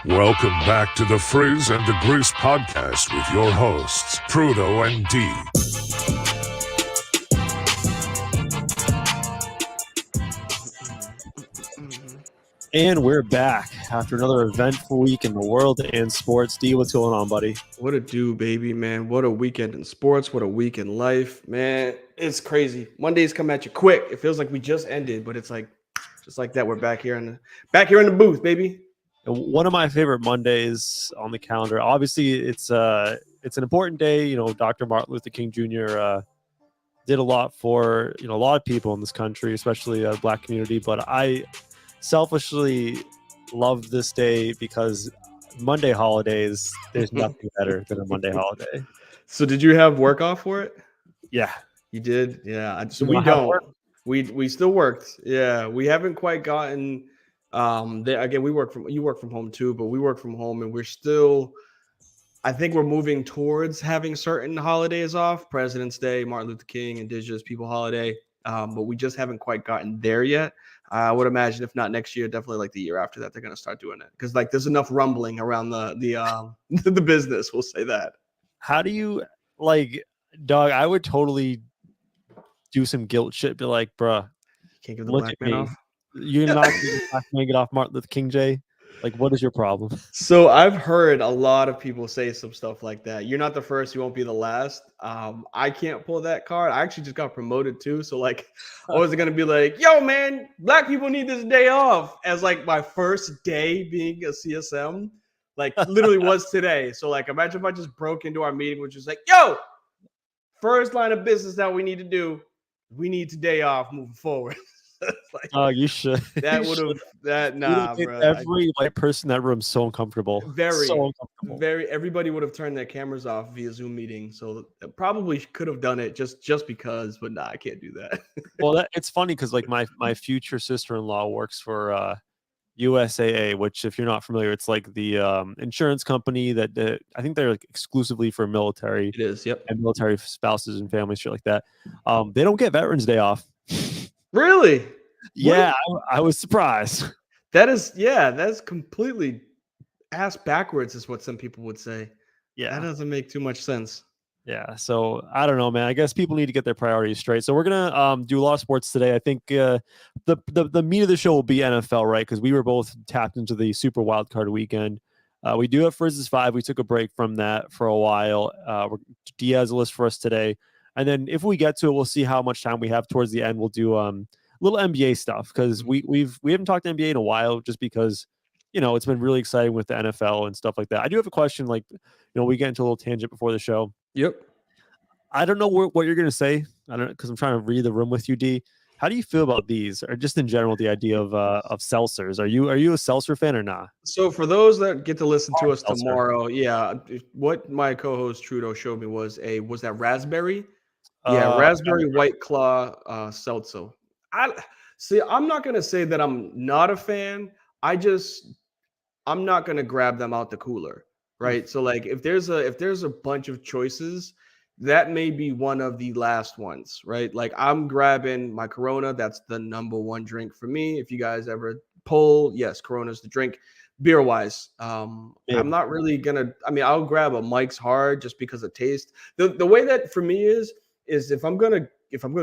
Welcome back to the Frizz and the Grease podcast with your hosts, Trudeau and D. And we're back after another eventful week in the world and sports. D, what's going on, buddy? What a do, baby, man. What a weekend in sports. What a week in life, man. It's crazy. Mondays come at you quick. It feels like we just ended, but it's like just like that. We're back here in the booth, baby. One of my favorite Mondays on the calendar. Obviously, it's an important day. You know, Dr. Martin Luther King Jr. Did a lot for a lot of people in this country, especially the Black community. But I selfishly love this day because Monday holidays, there's nothing better than a Monday holiday. So did you have work off for it? Yeah. You did? Yeah. So we don't. We still worked. Yeah. We haven't quite gotten again, you work from home too, but we work from home and we're still, I think we're moving towards having certain holidays off, President's Day, Martin Luther King, Indigenous People holiday. But we just haven't quite gotten there yet. I would imagine if not next year, definitely like the year after that, they're going to start doing it. Cause like there's enough rumbling around the business. We'll say that. How do you dog? I would totally do some guilt shit. Be like, bruh, you can't give the black man off. You're not going to get off Martin Luther King Day. Like, what is your problem? So I've heard a lot of people say some stuff like that. You're not the first. You won't be the last. I can't pull that card. I actually just got promoted too. So like, I wasn't going to be like, yo, man, black people need this day off as like my first day being a CSM. Like literally was today. So like, imagine if I just broke into our meeting, which is like, yo, first line of business that we need to do. We need today off moving forward. Like, oh, you should. That would have that nah, bro. Every white person in that room so uncomfortable. Very. Everybody would have turned their cameras off via Zoom meeting, so probably could have done it just because. But nah, I can't do that. Well, it's funny because like my future sister-in-law works for USAA, which if you're not familiar, it's like the insurance company that I think they're like exclusively for military. It is, yep, and military spouses and families, shit like that. They don't get Veterans Day off. Really? Yeah, I was surprised. That's completely ass backwards is what some people would say. Yeah. That doesn't make too much sense. Yeah, so I don't know, man. I guess people need to get their priorities straight. So we're gonna do a lot of sports today. I think the meat of the show will be NFL, right? Because we were both tapped into the Super Wildcard weekend. We do have Frizz's 5. We took a break from that for a while. Diaz a list for us today. And then if we get to it, we'll see how much time we have towards the end. We'll do little NBA stuff because we haven't talked NBA in a while just because, it's been really exciting with the NFL and stuff like that. I do have a question, we get into a little tangent before the show. Yep. I don't know what you're going to say. I don't because I'm trying to read the room with you, D. How do you feel about these or just in general, the idea of seltzers? Are you a seltzer fan or not? So for those that get to listen to us tomorrow, yeah, what my co-host Trudeau showed me was that raspberry. Yeah, raspberry White Claw seltzer. I'm not gonna say that I'm not a fan. I'm not gonna grab them out the cooler, right? So like if there's a bunch of choices, that may be one of the last ones, right? Like I'm grabbing my Corona. That's the number one drink for me. If you guys ever poll, yes, Corona's the drink. Beer wise, I'm not really gonna. I mean, I'll grab a Mike's Hard just because of taste. The way that for me is if I'm gonna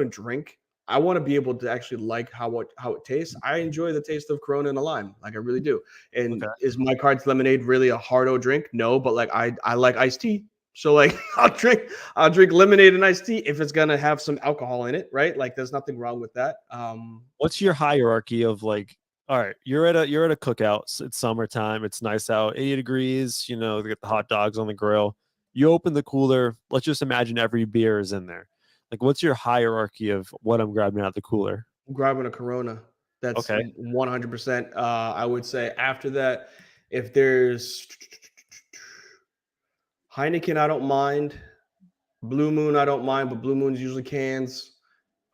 drink, I want to be able to actually like how it tastes. I enjoy the taste of Corona and a lime, like I really do. And is Mike's Hard lemonade really a hardo drink? No, but like I like iced tea. So like I'll drink lemonade and iced tea if it's gonna have some alcohol in it, right? Like there's nothing wrong with that. What's your hierarchy of like? All right, you're at a cookout. It's summertime. It's nice out, 80 degrees. They get the hot dogs on the grill. You open the cooler. Let's just imagine every beer is in there. Like, what's your hierarchy of what I'm grabbing out of the cooler? I'm grabbing a Corona. That's okay. 100%. I would say after that, if there's Heineken, I don't mind. Blue Moon, I don't mind, but Blue Moon's usually cans.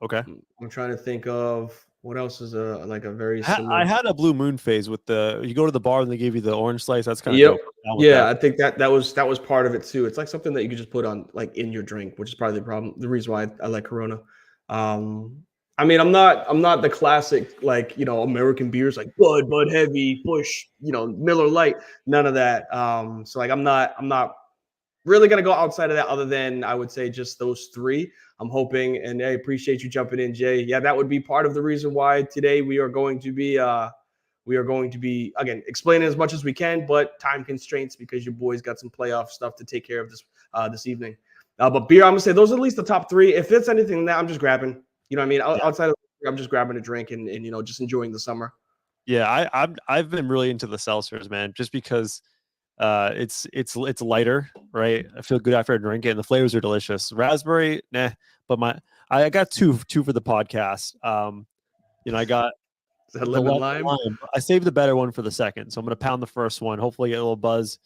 Okay. I'm trying to think of what else is a very similar. I had a Blue Moon phase with you go to the bar and they give you the orange slice. That's kind of I think that was part of it too. It's like something that you could just put on like in your drink, which is probably the reason why I like Corona. I mean, I'm not the classic, like, American beers like Bud Heavy, Bush, Miller Lite, none of that. So like I'm not really gonna go outside of that, other than I would say just those three. I'm hoping, and I appreciate you jumping in, Jay. Yeah, that would be part of the reason why today we are going to be again explaining as much as we can, but time constraints because your boys got some playoff stuff to take care of this evening. But beer, I'm gonna say those are at least the top three. If it's anything that I'm just grabbing, you know what I mean? Outside of, I'm just grabbing a drink and just enjoying the summer. Yeah, I've been really into the seltzers, man, just because it's lighter, right? I feel good after I drink it, and the flavors are delicious. Raspberry, nah, but I got two for the podcast. I got Is that lemon lime? I saved the better one for the second, so I'm gonna pound the first one. Hopefully, get a little buzz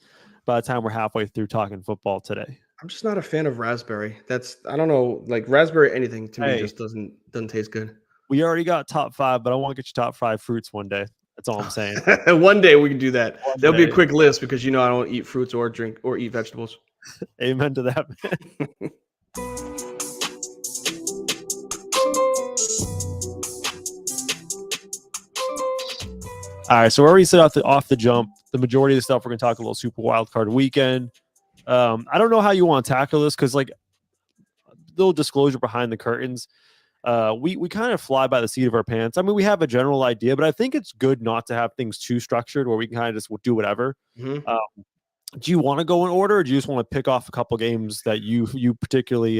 by the time we're halfway through talking football today. I'm just not a fan of raspberry. I don't know, like raspberry anything to me just doesn't taste good. We already got top 5, but I want to get you top 5 fruits one day. That's all I'm saying. One day we can do that. There'll be a quick list because I don't eat fruits or drink or eat vegetables. Amen to that, man. All right, so we already set off the jump. The majority of the stuff we're going to talk a little Super Wildcard Weekend. I don't know how you want to tackle this because, like, little disclosure behind the curtains. We kind of fly by the seat of our pants. I mean, we have a general idea, but I think it's good not to have things too structured where we can kind of just do whatever. Mm-hmm. Do you want to go in order, or do you just want to pick off a couple games that you particularly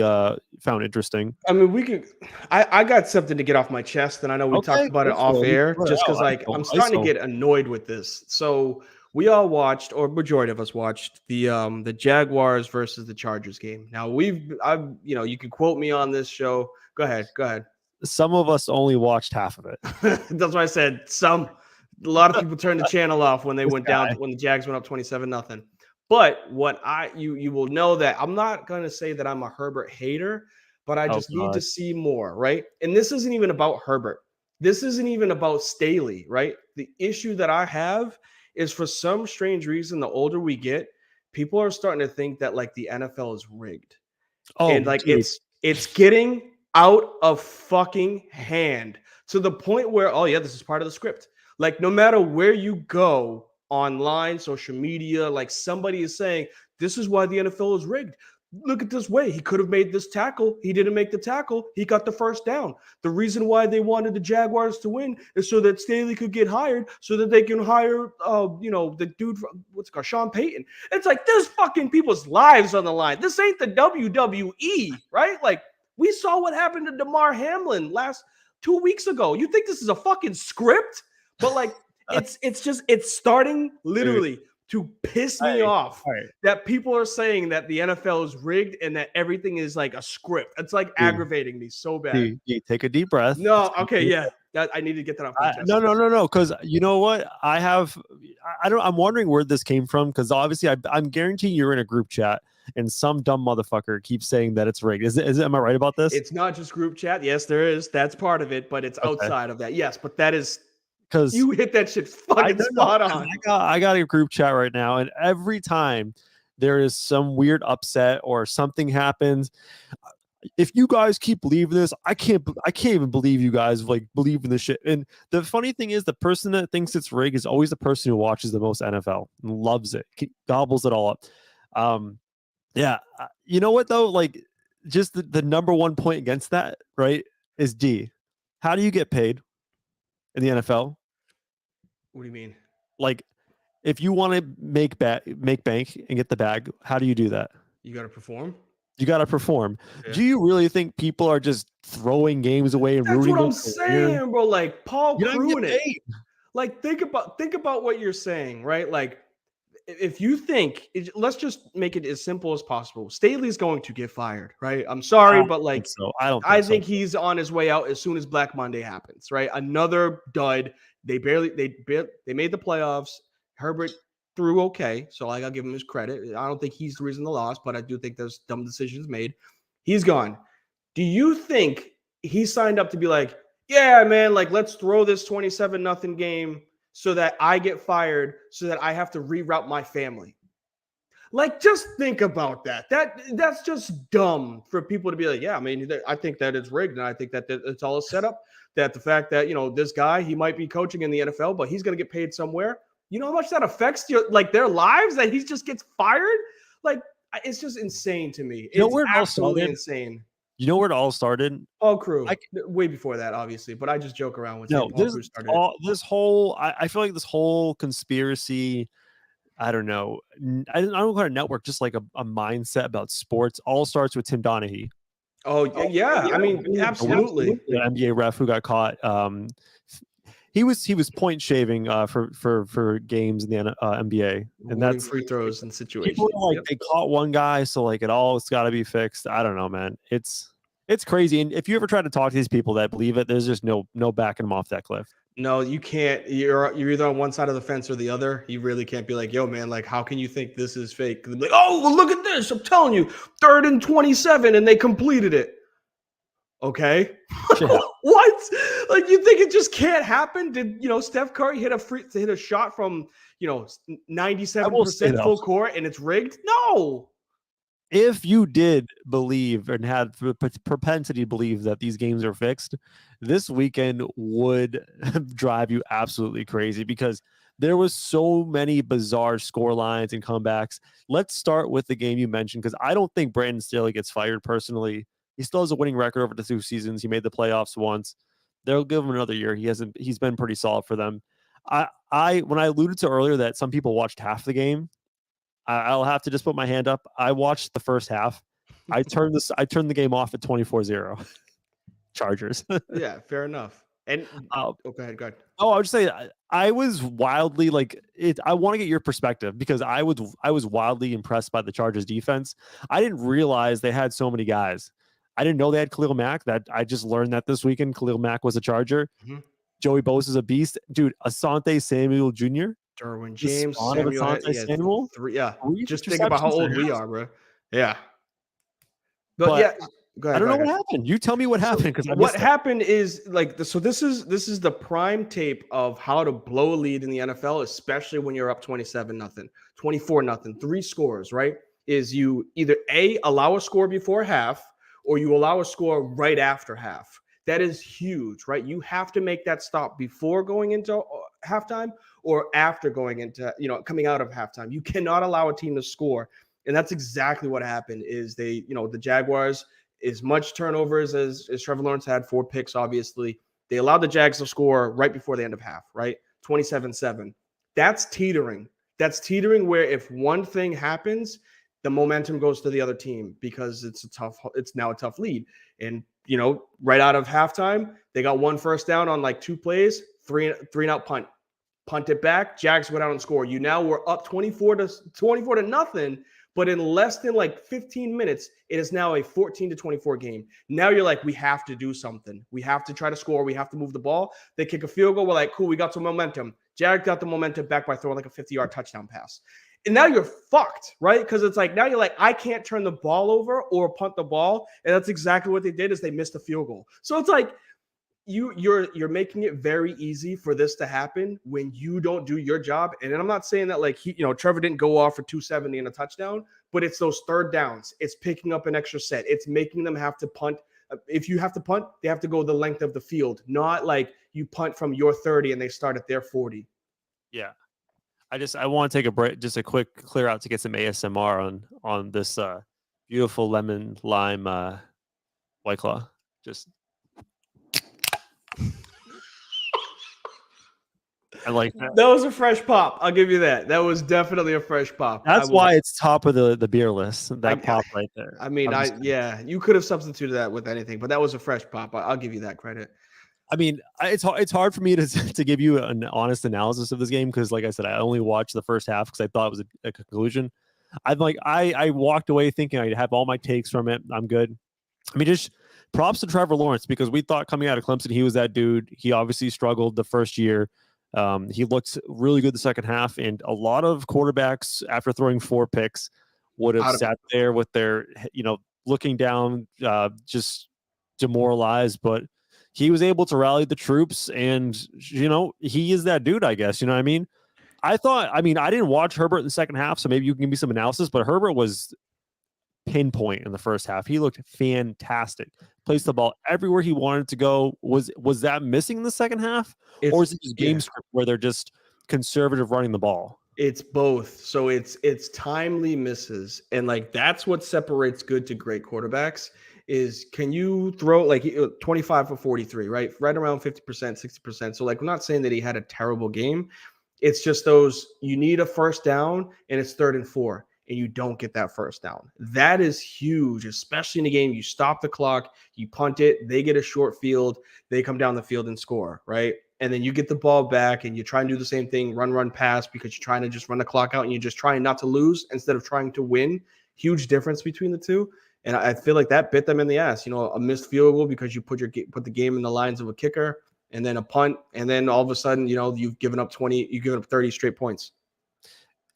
found interesting? I mean, we could. I got something to get off my chest, and I know we talked about it off air, just because I'm starting to get annoyed with this. So we all watched, or majority of us watched, the Jaguars versus the Chargers game. Now you can quote me on this show. Go ahead. Some of us only watched half of it. That's why I said some. A lot of people turned the channel off when they went down, when the Jags went up 27-0. But what you will know that I'm not going to say that I'm a Herbert hater, but I just need to see more, right? And this isn't even about Herbert. This isn't even about Staley, right? The issue that I have is, for some strange reason, the older we get, people are starting to think that like the NFL is rigged. And like it's getting out of fucking hand to the point where, oh yeah, this is part of the script. Like, no matter where you go online, social media, like, somebody is saying, this is why the NFL is rigged. Look at this way. He could have made this tackle. He didn't make the tackle. He got the first down. The reason why they wanted the Jaguars to win is so that Staley could get hired, so that they can hire, the dude from, Sean Payton. It's like, there's fucking people's lives on the line. This ain't the WWE, right? Like, we saw what happened to Damar Hamlin 2 weeks ago. You think this is a fucking script? But like, it's starting literally to piss me off that people are saying that the NFL is rigged and that everything is like a script. It's like aggravating me so bad. Take a deep breath. No, okay, yeah. I need to get that off my chest. No. Because you know what? I'm wondering where this came from, because obviously I'm guaranteeing you're in a group chat and some dumb motherfucker keeps saying that it's rigged. Am I right about this? It's not just group chat. Yes, there is. That's part of it, but it's outside of that. Yes, but that is, because you hit that shit fucking spot on. I got a group chat right now, and every time there is some weird upset or something happens, if you guys keep believing this, I can't even believe you guys like believe in this shit. And the funny thing is, the person that thinks it's rigged is always the person who watches the most NFL and loves it, gobbles it all up. Yeah, you know what though? Like, just the number one point against that, right, is D. How do you get paid in the NFL? What do you mean? Like, if you want to make bank and get the bag, how do you do that? You got to perform. Yeah. Do you really think people are just throwing games away and rooting? That's what I'm saying, bro. Like, Paul Pruitt. Like, think about what you're saying, right? Like, if you think, let's just make it as simple as possible. Staley's going to get fired, right? I'm sorry, but like, I think he's on his way out as soon as Black Monday happens, right? Another dud. They made the playoffs. Herbert threw okay, so like, I'll give him his credit. I don't think he's the reason they lost, but I do think there's dumb decisions made. He's gone. Do you think he signed up to be like, yeah, man, like, let's throw this 27-0 game so that I get fired, so that I have to reroute my family? Like, just think about that. That's just dumb for people to be like, yeah, I mean, I think that it's rigged, and I think that it's all a setup. That the fact that this guy, he might be coaching in the NFL, but he's going to get paid somewhere. You know how much that affects their lives, that he just gets fired? Like, it's just insane to me. It's absolutely insane. You know where it all started? Paul Crew. Way before that, obviously, but I just joke around with Paul Crew started. I feel like this whole conspiracy, I don't know. I don't call it a network, just like a mindset about sports. All starts with Tim Donaghy. Oh yeah. I mean, absolutely. The NBA ref who got caught. He was point shaving for games in the NBA, and that's free throws and situations. They caught one guy, so like it's got to be fixed. I don't know, man. It's crazy. And if you ever try to talk to these people that believe it, there's just no backing them off that cliff. No, you can't. You're either on one side of the fence or the other. You really can't be like, yo, man, like, how can you think this is fake? Like, oh, well, look at this. I'm telling you, 3rd and 27, and they completed it. Okay. Yeah. What? Like, you think it just can't happen? Did Steph Curry hit a shot from 97% full court and it's rigged? No. If you did believe and had the propensity to believe that these games are fixed, this weekend would drive you absolutely crazy because there was so many bizarre score lines and comebacks. Let's start with the game you mentioned, because I don't think Brandon Staley gets fired personally. He still has a winning record over the 2 seasons. He made the playoffs once. They'll give him another year. He's been pretty solid for them. When I alluded to earlier that some people watched half the game, I'll have to just put my hand up. I watched the first half. I turned the game off at 24-0. Chargers. Yeah, fair enough. And go ahead. Oh, I would say I was wildly I want to get your perspective because I was wildly impressed by the Chargers defense. I didn't realize they had so many guys. I didn't know they had Khalil Mack. That I just learned that this weekend. Khalil Mack was a Charger. Mm-hmm. Joey Bosa is a beast, dude. Asante Samuel Jr. Derwin James, Samuel. Just think about how old we are, bro. Yeah. But yeah, go ahead. I don't know what happened. You tell me what happened, because what happened is so this is the prime tape of how to blow a lead in the NFL, especially when you're up 27-0, 24-0, 3 scores, right? Is you either allow a score before half or you allow a score right after half. That is huge, right? You have to make that stop before going into halftime or after going into, coming out of halftime. You cannot allow a team to score. And that's exactly what happened is the Jaguars, as much turnovers as Trevor Lawrence had, 4 picks, obviously, they allowed the Jags to score right before the end of half, right? 27-7. That's teetering. That's teetering where if one thing happens, the momentum goes to the other team because it's now a tough lead. And, right out of halftime, they got 1 first down on 2 plays, 3 and out punt it back. Jags go down and score. You now were up 24-0, but in less than 15 minutes, it is now a 14-24 game. Now you're like, we have to do something. We have to try to score. We have to move the ball. They kick a field goal. We're like, cool, we got some momentum. Jags got the momentum back by throwing a 50-yard touchdown pass. And now you're fucked, right? Because it's now you're like, I can't turn the ball over or punt the ball. And that's exactly what they did is they missed a field goal. So it's you're making it very easy for this to happen when you don't do your job. And I'm not saying that Trevor didn't go off for 270 and a touchdown, but it's those third downs. It's picking up an extra set. It's making them have to punt. If you have to punt, they have to go the length of the field, not you punt from your 30 and they start at their 40. Yeah. I want to take a break, just a quick clear out to get some ASMR on this beautiful lemon lime White Claw. Just I like that. That was a fresh pop. I'll give you that. That was definitely a fresh pop. That's why it's top of the beer list. That pop right there. I mean, you could have substituted that with anything, but that was a fresh pop. I'll give you that credit. I mean, it's hard for me to give you an honest analysis of this game because, like I said, I only watched the first half because I thought it was a conclusion. I walked away thinking I'd have all my takes from it. I'm good. I mean, just props to Trevor Lawrence because we thought coming out of Clemson he was that dude. He obviously struggled the first year. He looked really good the second half, and a lot of quarterbacks after throwing 4 picks would have sat there with their, looking down, just demoralized, but he was able to rally the troops, and he is that dude, I guess. You know what I mean? I thought, I mean, I didn't watch Herbert in the second half, so maybe you can give me some analysis, but Herbert was pinpoint in the first half. He looked fantastic. Placed the ball everywhere he wanted to go. Was that missing in the second half? Or is it just game script where they're just conservative running the ball? It's both. So it's timely misses. And like that's what separates good to great quarterbacks is can you throw like 25 for 43, right? Right around 50%, 60%. So like I'm not saying that he had a terrible game. It's just those you need a first down and it's 3rd and 4 and you don't get that first down. That is huge, especially in a game. You stop the clock, you punt it, they get a short field, they come down the field and score, right? And then you get the ball back and you try and do the same thing, run, pass, because you're trying to just run the clock out and you're just trying not to lose instead of trying to win. Huge difference between the two. And I feel like that bit them in the ass. You know, a missed field goal because you put the game in the lines of a kicker, and then a punt, and then all of a sudden, you know, you've given up 30 straight points.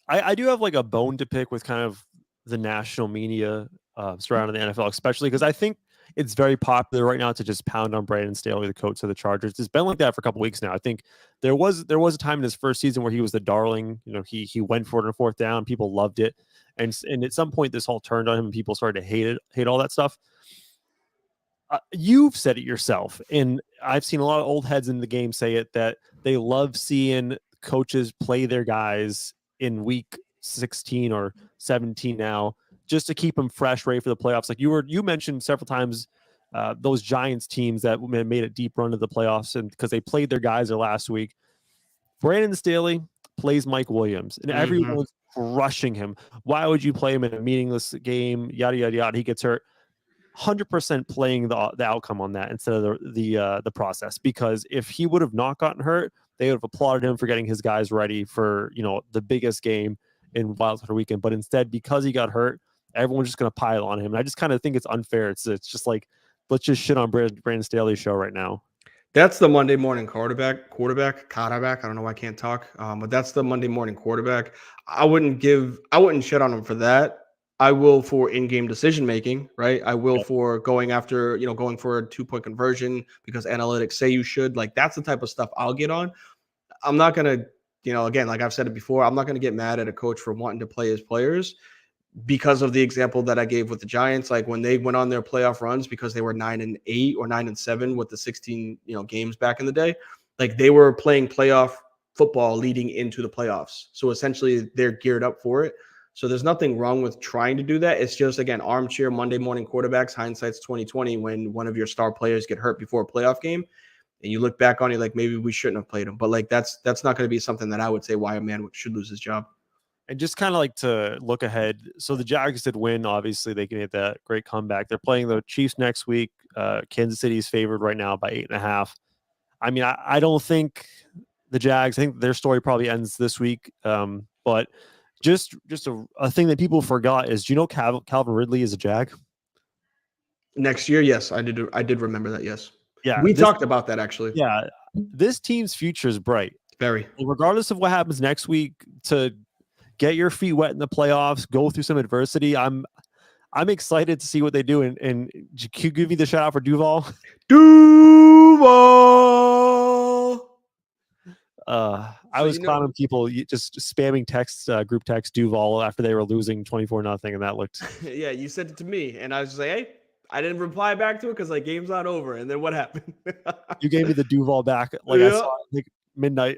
I do have like a bone to pick with kind of the national media surrounding the NFL, especially because I think it's very popular right now to just pound on Brandon Staley, the coach of the Chargers. It's been like that for a couple weeks now. I think there was a time in his first season where he was the darling. You know, he went for it on 4th down. People loved it, and at some point this all turned on him, and people started to hate all that stuff. You've said it yourself, and I've seen a lot of old heads in the game say it that they love seeing coaches play their guys in week 16 or 17 now, just to keep them fresh, ready for the playoffs. Like you mentioned several times, those Giants teams that made a deep run to the playoffs, and because they played their guys there last week. Brandon Staley plays Mike Williams, and everyone's rushing him. Why would you play him in a meaningless game? Yada yada yada. He gets hurt. 100% playing the outcome on that instead of the process. Because if he would have not gotten hurt, they would have applauded him for getting his guys ready for, you know, the biggest game in Wildcard Weekend. But instead, because he got hurt, everyone's just going to pile on him. And I just kind of think it's unfair. It's just like, let's just shit on Brandon Staley's show right now. That's the Monday morning quarterback. I don't know why I can't talk. But that's the Monday morning quarterback. I wouldn't shit on him for that. I will for in-game decision making, right? I will for going after, you know, going for a 2-point conversion because analytics say you should. Like that's the type of stuff I'll get on. I'm not gonna, you know, again, like I've said it before, I'm not gonna get mad at a coach for wanting to play his players because of the example that I gave with the Giants. Like when they went on their playoff runs because they were 9-8 or 9-7 with the 16, you know, games back in the day, like they were playing playoff football leading into the playoffs. So essentially they're geared up for it. So there's nothing wrong with trying to do that. It's just, again, armchair Monday morning quarterbacks, hindsight's 2020, when one of your star players get hurt before a playoff game and you look back on it like maybe we shouldn't have played him. But like that's not going to be something that I would say why a man should lose his job. And just kind of like to look ahead. So the Jags did win. Obviously, they can get that great comeback. They're playing the Chiefs next week. Kansas City's favored right now by 8.5. I mean, I don't think the Jags, I think their story probably ends this week. But just a thing that people forgot is, do you know Calvin Ridley is a Jag? Next year, yes, I did remember that. Yes, yeah, we talked about that actually. Yeah, this team's future is bright. Very. Regardless of what happens next week, to get your feet wet in the playoffs, go through some adversity. I'm excited to see what they do. And can you give me the shout out for Duval? I was clowning people just spamming group text Duval after they were losing 24-0, and that looked. Yeah, you sent it to me, and I was just like, hey, I didn't reply back to it because like game's not over. And then what happened? You gave me the Duval back, like I saw it, like midnight.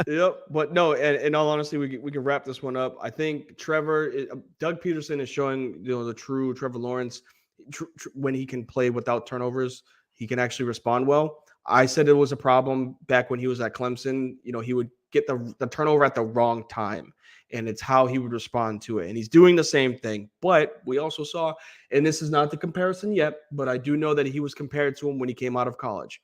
Yep, but no, and in all honesty, we can wrap this one up. I think Doug Peterson is showing, you know, the true Trevor Lawrence when he can play without turnovers. He can actually respond well. I said it was a problem back when he was at Clemson. You know, he would get the turnover at the wrong time, and it's how he would respond to it. And he's doing the same thing. But we also saw, and this is not the comparison yet, but I do know that he was compared to him when he came out of college.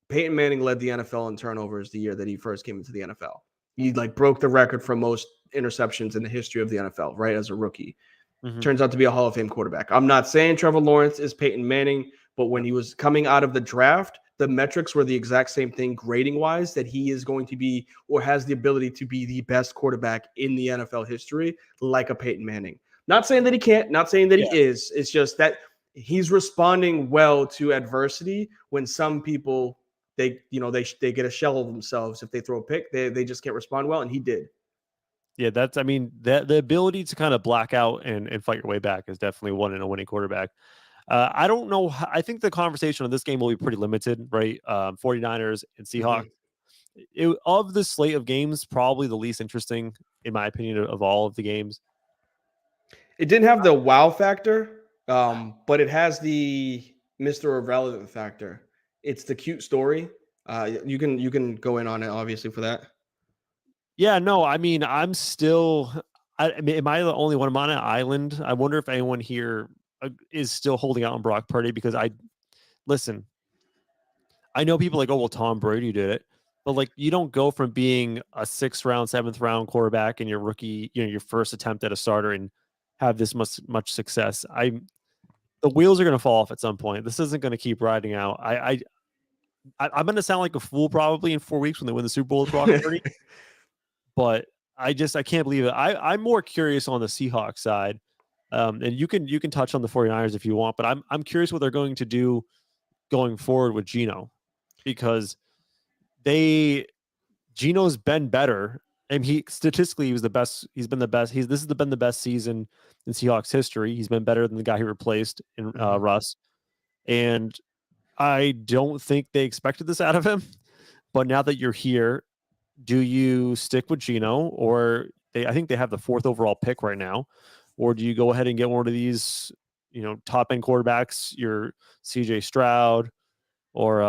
Peyton Manning led the NFL in turnovers the year that he first came into the NFL. He like broke the record for most interceptions in the history of the NFL, right, as a rookie. Mm-hmm. Turns out to be a Hall of Fame quarterback. I'm not saying Trevor Lawrence is Peyton Manning, but when he was coming out of the draft, the metrics were the exact same thing grading-wise, that he is going to be or has the ability to be the best quarterback in the NFL history, like a Peyton Manning. Not saying that he can't, not saying that he is. It's just that he's responding well to adversity when some people, they get a shell of themselves if they throw a pick. They just can't respond well, and he did. Yeah, the ability to kind of black out and fight your way back is definitely one in a winning quarterback. I don't know. I think the conversation on this game will be pretty limited, right? 49ers and Seahawks. Of the slate of games, probably the least interesting, in my opinion, of all of the games. It didn't have the wow factor, but it has the Mr. Irrelevant factor. It's the cute story. You can go in on it, obviously, for that. Yeah, no, I mean, I'm still. I mean, am I the only one? I'm on an island. I wonder if anyone here is still holding out on Brock Purdy, because listen. I know people like, oh well, Tom Brady did it, but like, you don't go from being a 6th round, 7th round quarterback in your rookie, your first attempt at a starter, and have this much success. The wheels are going to fall off at some point. This isn't going to keep riding out. I'm going to sound like a fool probably in 4 weeks when they win the Super Bowl with Brock Purdy. But I can't believe it. I'm more curious on the Seahawks side. And you can touch on the 49ers if you want, but I'm curious what they're going to do going forward with Geno, because Geno's been better, and he was the best. He's been the best. This has been the best season in Seahawks history. He's been better than the guy he replaced in Russ. And I don't think they expected this out of him. But now that you're here, do you stick with Geno, or I think they have the 4th overall pick right now, or do you go ahead and get one of these, top end quarterbacks, your CJ Stroud or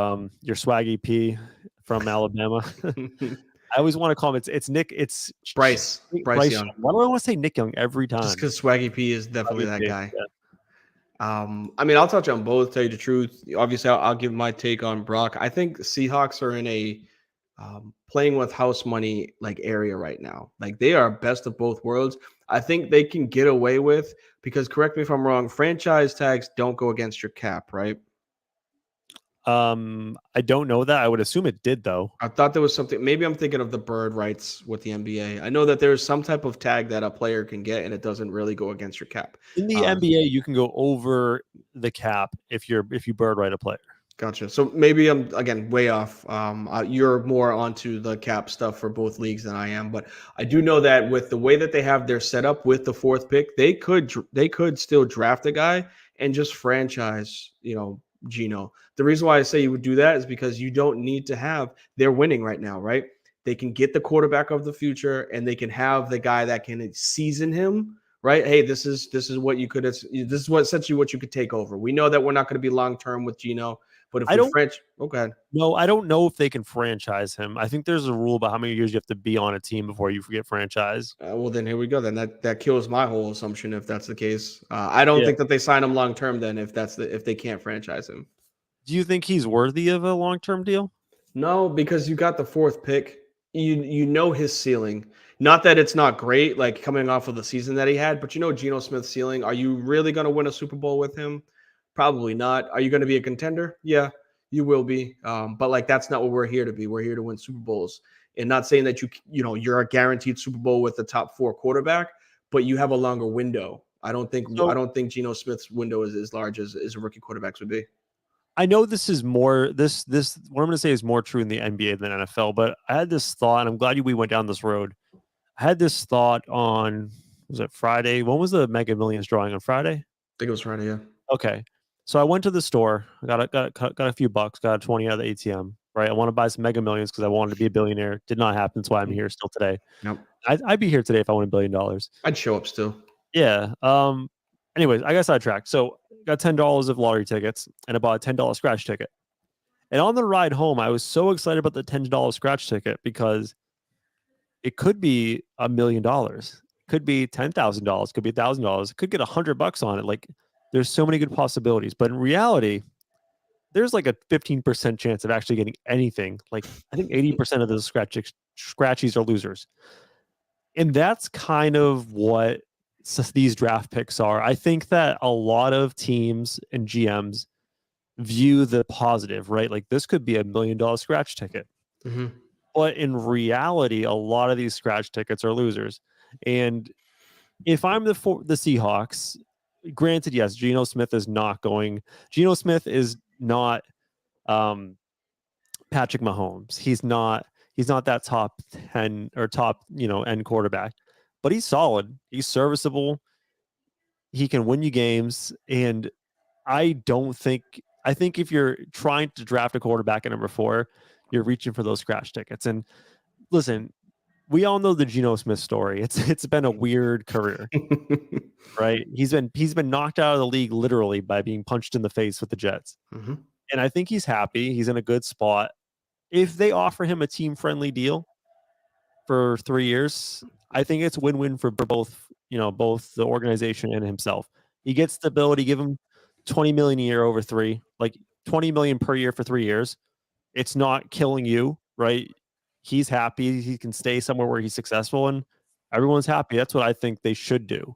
your Swaggy P from Alabama? I always want to call him. It's Nick. It's Bryce Young. Why do I want to say Nick Young every time? Just because Swaggy P is definitely that guy. Yeah. I mean, I'll touch on both. Tell you the truth. Obviously, I'll give my take on Brock. I think Seahawks are in a playing with house money like area right now. Like, they are best of both worlds. I think they can get away with, because correct me if I'm wrong, franchise tags don't go against your cap, right? I don't know that. I would assume it did, though. I thought there was something. Maybe I'm thinking of the bird rights with the NBA. I know that there's some type of tag that a player can get, and it doesn't really go against your cap. In the NBA, you can go over the cap if you bird right a player. Gotcha. So maybe I'm, again, way off. You're more onto the cap stuff for both leagues than I am, but I do know that with the way that they have their setup with the 4th pick, they could still draft a guy and just franchise, Geno. The reason why I say you would do that is because you don't need to have. They're winning right now, right? They can get the quarterback of the future, and they can have the guy that can season him. Right? Hey, this is what you could. This is what essentially what you could take over. We know that we're not going to be long term with Geno. But if No, I don't know if they can franchise him. I think there's a rule about how many years you have to be on a team before you get franchise. Well, then here we go. Then that kills my whole assumption if that's the case. I don't think that they sign him long term. Then if they can't franchise him, do you think he's worthy of a long term deal? No, because you got the 4th pick. You know his ceiling. Not that it's not great, like coming off of the season that he had, but Geno Smith's ceiling. Are you really going to win a Super Bowl with him? Probably not. Are you going to be a contender? Yeah, you will be. But like, that's not what we're here to be. We're here to win Super Bowls. And not saying that you're a guaranteed Super Bowl with the top 4 quarterback, but you have a longer window. I don't think Geno Smith's window is as large as a rookie quarterback's would be. I know this is more this what I'm going to say is more true in the NBA than NFL, but I had this thought, and I'm glad we went down this road. I had this thought on, was it Friday? When was the Mega Millions drawing? On Friday? I think it was Friday, yeah. Okay. So I went to the store, got a few bucks, got a 20 out of the ATM, right? I want to buy some Mega Millions because I wanted to be a billionaire. Did not happen. That's why I'm here still today. Nope. I'd be here today if I won $1 billion. I'd show up still. Yeah. Anyways, I got sidetracked. So got $10 of lottery tickets, and I bought a $10 scratch ticket. And on the ride home, I was so excited about the $10 scratch ticket because it could be $1 million, could be $10,000, could be $1,000, it could get $100 on it. Like, there's so many good possibilities, but in reality, there's like a 15% chance of actually getting anything. Like, I think 80% of the scratchies are losers, and that's kind of what these draft picks are. I think that a lot of teams and GMs view the positive, right? Like, this could be $1 million scratch ticket. Mm-hmm. But in reality, a lot of these scratch tickets are losers. And if I'm the Seahawks, granted, yes, Geno Smith is not Patrick Mahomes. He's not that top 10 or top, end quarterback, but he's solid. He's serviceable. He can win you games. And I think if you're trying to draft a quarterback at number 4, you're reaching for those scratch tickets. And listen, we all know the Geno Smith story. It's been a weird career, right? He's been knocked out of the league literally by being punched in the face with the Jets. Mm-hmm. And I think he's happy. He's in a good spot. If they offer him a team-friendly deal for 3 years, I think it's win-win for both, both the organization and himself. He gets stability, give him $20 million a year over 3, like $20 million per year for 3 years. It's not killing you, right? He's happy. He can stay somewhere where he's successful, and everyone's happy. That's what I think they should do.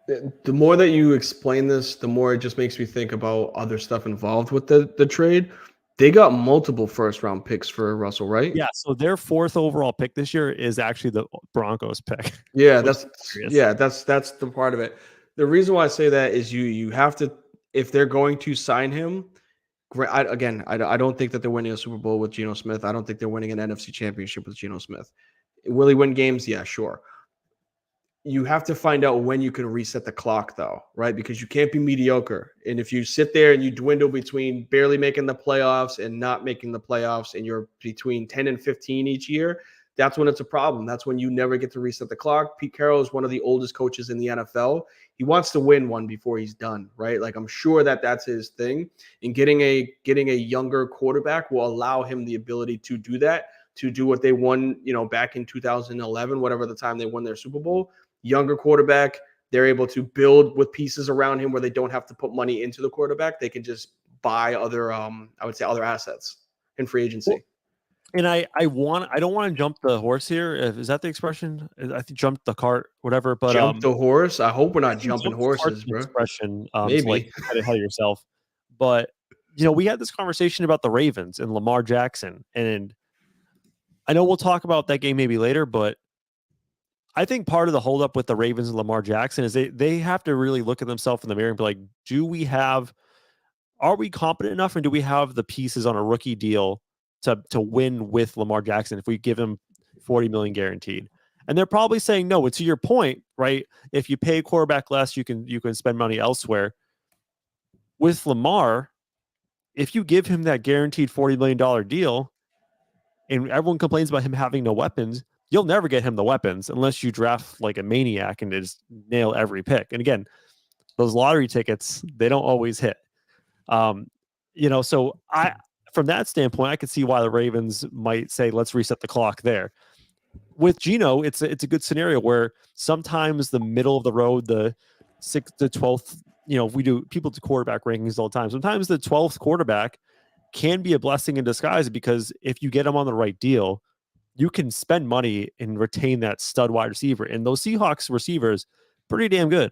The more that you explain this, the more it just makes me think about other stuff involved with the trade. They got multiple first-round picks for Russell, right? Yeah, so their 4th overall pick this year is actually the Broncos pick. Yeah, that's the part of it. The reason why I say that is you have to, if they're going to sign him, I don't think that they're winning a Super Bowl with Geno Smith. I don't think they're winning an NFC championship with Geno Smith. Will he win games? Yeah, sure. You have to find out when you can reset the clock, though, right? Because you can't be mediocre. And if you sit there and you dwindle between barely making the playoffs and not making the playoffs, and you're between 10 and 15 each year, that's when it's a problem. That's when you never get to reset the clock. Pete Carroll is one of the oldest coaches in the NFL. He wants to win one before he's done, right? Like, I'm sure that that's his thing. And getting a younger quarterback will allow him the ability to do that, to do what they won, back in 2011, whatever the time they won their Super Bowl. Younger quarterback, they're able to build with pieces around him where they don't have to put money into the quarterback. They can just buy other, other assets in free agency. And I don't want to jump the horse here. Is that the expression? I think jump the cart, whatever. But jump the horse. I hope we're not jumping horses, bro. Expression, maybe so like how to tell yourself. But we had this conversation about the Ravens and Lamar Jackson, and I know we'll talk about that game maybe later, but I think part of the holdup with the Ravens and Lamar Jackson is they have to really look at themselves in the mirror and be like, are we competent enough, and do we have the pieces on a rookie deal to win with Lamar Jackson if we give him $40 million guaranteed? And they're probably saying no. To your point, right? If you pay a quarterback less, you can spend money elsewhere. With Lamar, if you give him that guaranteed $40 million deal, and everyone complains about him having no weapons, you'll never get him the weapons unless you draft like a maniac and just nail every pick. And again, those lottery tickets, they don't always hit. So from that standpoint, I could see why the Ravens might say, let's reset the clock there. With Geno, it's a good scenario where sometimes the middle of the road, the 6th to 12th, we do people to quarterback rankings all the time. Sometimes the 12th quarterback can be a blessing in disguise, because if you get him on the right deal, you can spend money and retain that stud wide receiver. And those Seahawks receivers, pretty damn good.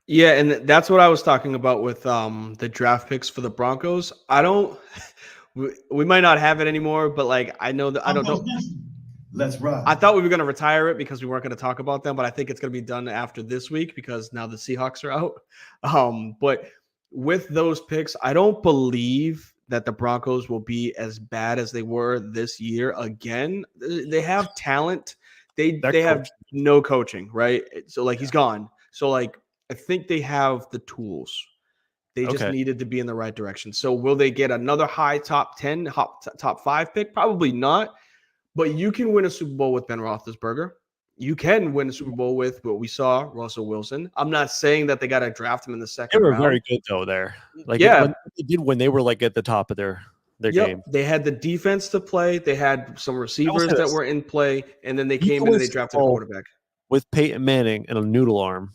Yeah, and that's what I was talking about with the draft picks for the Broncos. We might not have it anymore, but like I don't know. Let's run. I thought we were going to retire it because we weren't going to talk about them, but I think it's going to be done after this week because now the Seahawks are out. But with those picks, I don't believe that the Broncos will be as bad as they were this year again. They have talent. They have no coaching, right? So like he's gone. So like I think they have the tools. They just needed to be in the right direction. So will they get another high top 10, top 5 pick? Probably not. But you can win a Super Bowl with Ben Roethlisberger. You can win a Super Bowl with what we saw, Russell Wilson. I'm not saying that they got to draft him in the second round. They were very good, though, there. Like, when they did when they were, like, at the top of their game. They had the defense to play. They had some receivers that were in play, and then they came in and they drafted a quarterback. With Peyton Manning and a noodle arm.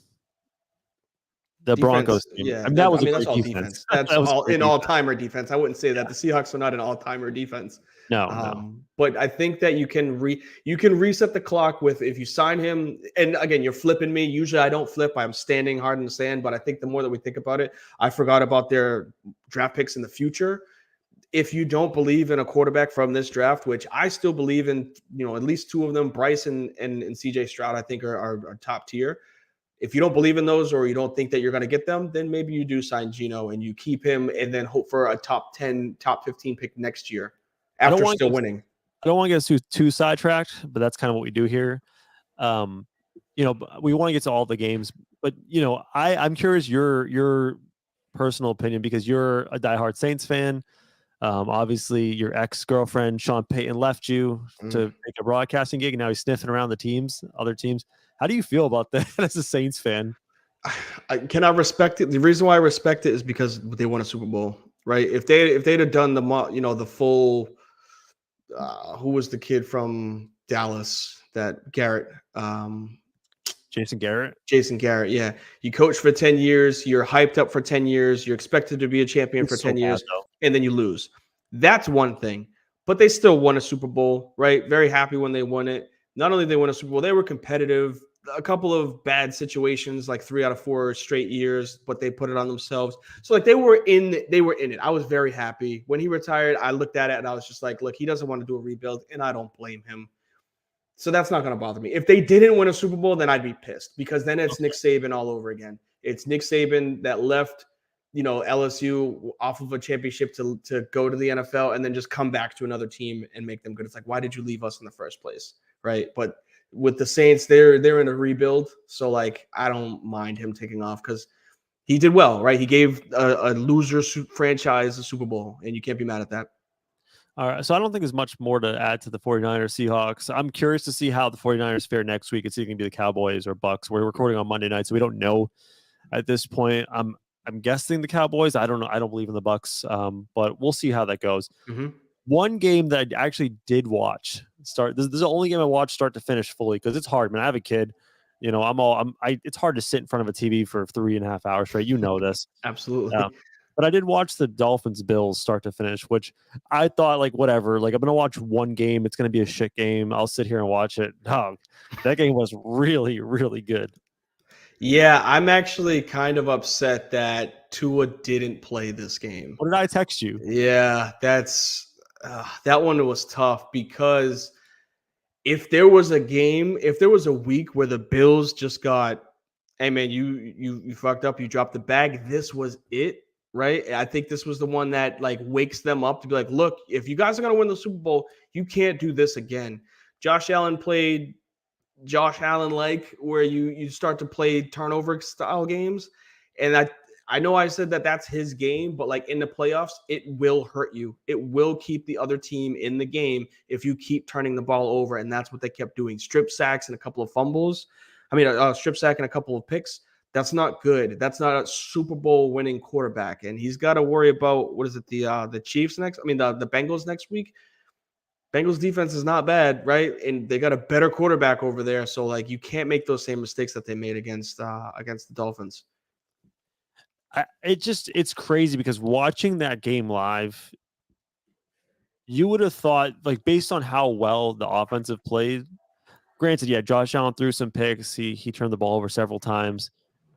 The Broncos team. Yeah, I mean, that was that's all defense. That's all an all-timer defense. I wouldn't say that. The Seahawks are not an all-timer defense. No. But I think that you can reset the clock with if you sign him. And again, you're flipping me. Usually I don't flip. I'm standing hard in the sand. But I think the more that we think about it, I forgot about their draft picks in the future. If you don't believe in a quarterback from this draft, which I still believe in, at least 2 of them, Bryson and CJ Stroud, I think are top tier. If you don't believe in those or you don't think that you're going to get them, then maybe you do sign Geno and you keep him and then hope for a top 10, top 15 pick next year after still winning. I don't want to get too sidetracked, but that's kind of what we do here. We want to get to all the games, but I'm curious your personal opinion, because you're a diehard Saints fan. Obviously, your ex-girlfriend Sean Payton left you to make a broadcasting gig, and now he's sniffing around other teams. How do you feel about that as a Saints fan? I cannot respect it. The reason why I respect it is because they won a Super Bowl, right? If they'd have done the full, who was the kid from Dallas that Garrett? Jason Garrett. Jason Garrett, yeah. You coach for 10 years. You're hyped up for 10 years. You're expected to be a champion for 10 years, and then you lose. That's one thing. But they still won a Super Bowl, right? Very happy when they won it. Not only they won a Super Bowl, they were competitive. A couple of bad situations, like 3 out of 4 straight years, but they put it on themselves. So like they were in it. I was very happy. When he retired, I looked at it and I was just like, look, he doesn't want to do a rebuild, and I don't blame him. So that's not going to bother me. If they didn't win a Super Bowl, then I'd be pissed, because then it's Nick Saban all over again. It's Nick Saban that left, LSU off of a championship to go to the NFL and then just come back to another team and make them good. It's like, why did you leave us in the first place? Right. But with the Saints, they're in a rebuild. So like, I don't mind him taking off because he did well, right? He gave a loser franchise a Super Bowl, and you can't be mad at that. All right, so I don't think there's much more to add to the 49ers Seahawks. I'm curious to see how the 49ers fare next week and see if it can be the Cowboys or Bucks. We're recording on Monday night, so we don't know at this point. I'm guessing the Cowboys. I don't know. I don't believe in the Bucks, but we'll see how that goes. Mm-hmm. One game that I actually did watch start. This is the only game I watched start to finish fully, because it's hard. Man, I have a kid. It's hard to sit in front of a TV for 3.5 hours straight. You know this. Absolutely. But I did watch the Dolphins-Bills start to finish, which I thought, like, whatever. Like, I'm going to watch one game. It's going to be a shit game. I'll sit here and watch it. Dog, that game was really, really good. Yeah, I'm actually kind of upset that Tua didn't play this game. What did I text you? Yeah, that one was tough, because if there was a week where the Bills just got, hey, man, you fucked up, you dropped the bag, this was it. Right. I think this was the one that like wakes them up to be like, look, if you guys are going to win the Super Bowl, you can't do this again. Josh Allen played Josh Allen like, where you start to play turnover style games. And I know I said that that's his game, but like in the playoffs, it will hurt you. It will keep the other team in the game if you keep turning the ball over. And that's what they kept doing. Strip sacks and a couple of fumbles. Strip sack and a couple of picks. That's not good. That's not a Super Bowl winning quarterback. And he's got to worry about, the Chiefs next? The Bengals next week. Bengals defense is not bad, right? And they got a better quarterback over there. So like, you can't make those same mistakes that they made against the Dolphins. It's crazy, because watching that game live, you would have thought, like, based on how well the offensive played, granted, yeah, Josh Allen threw some picks. He turned the ball over several times.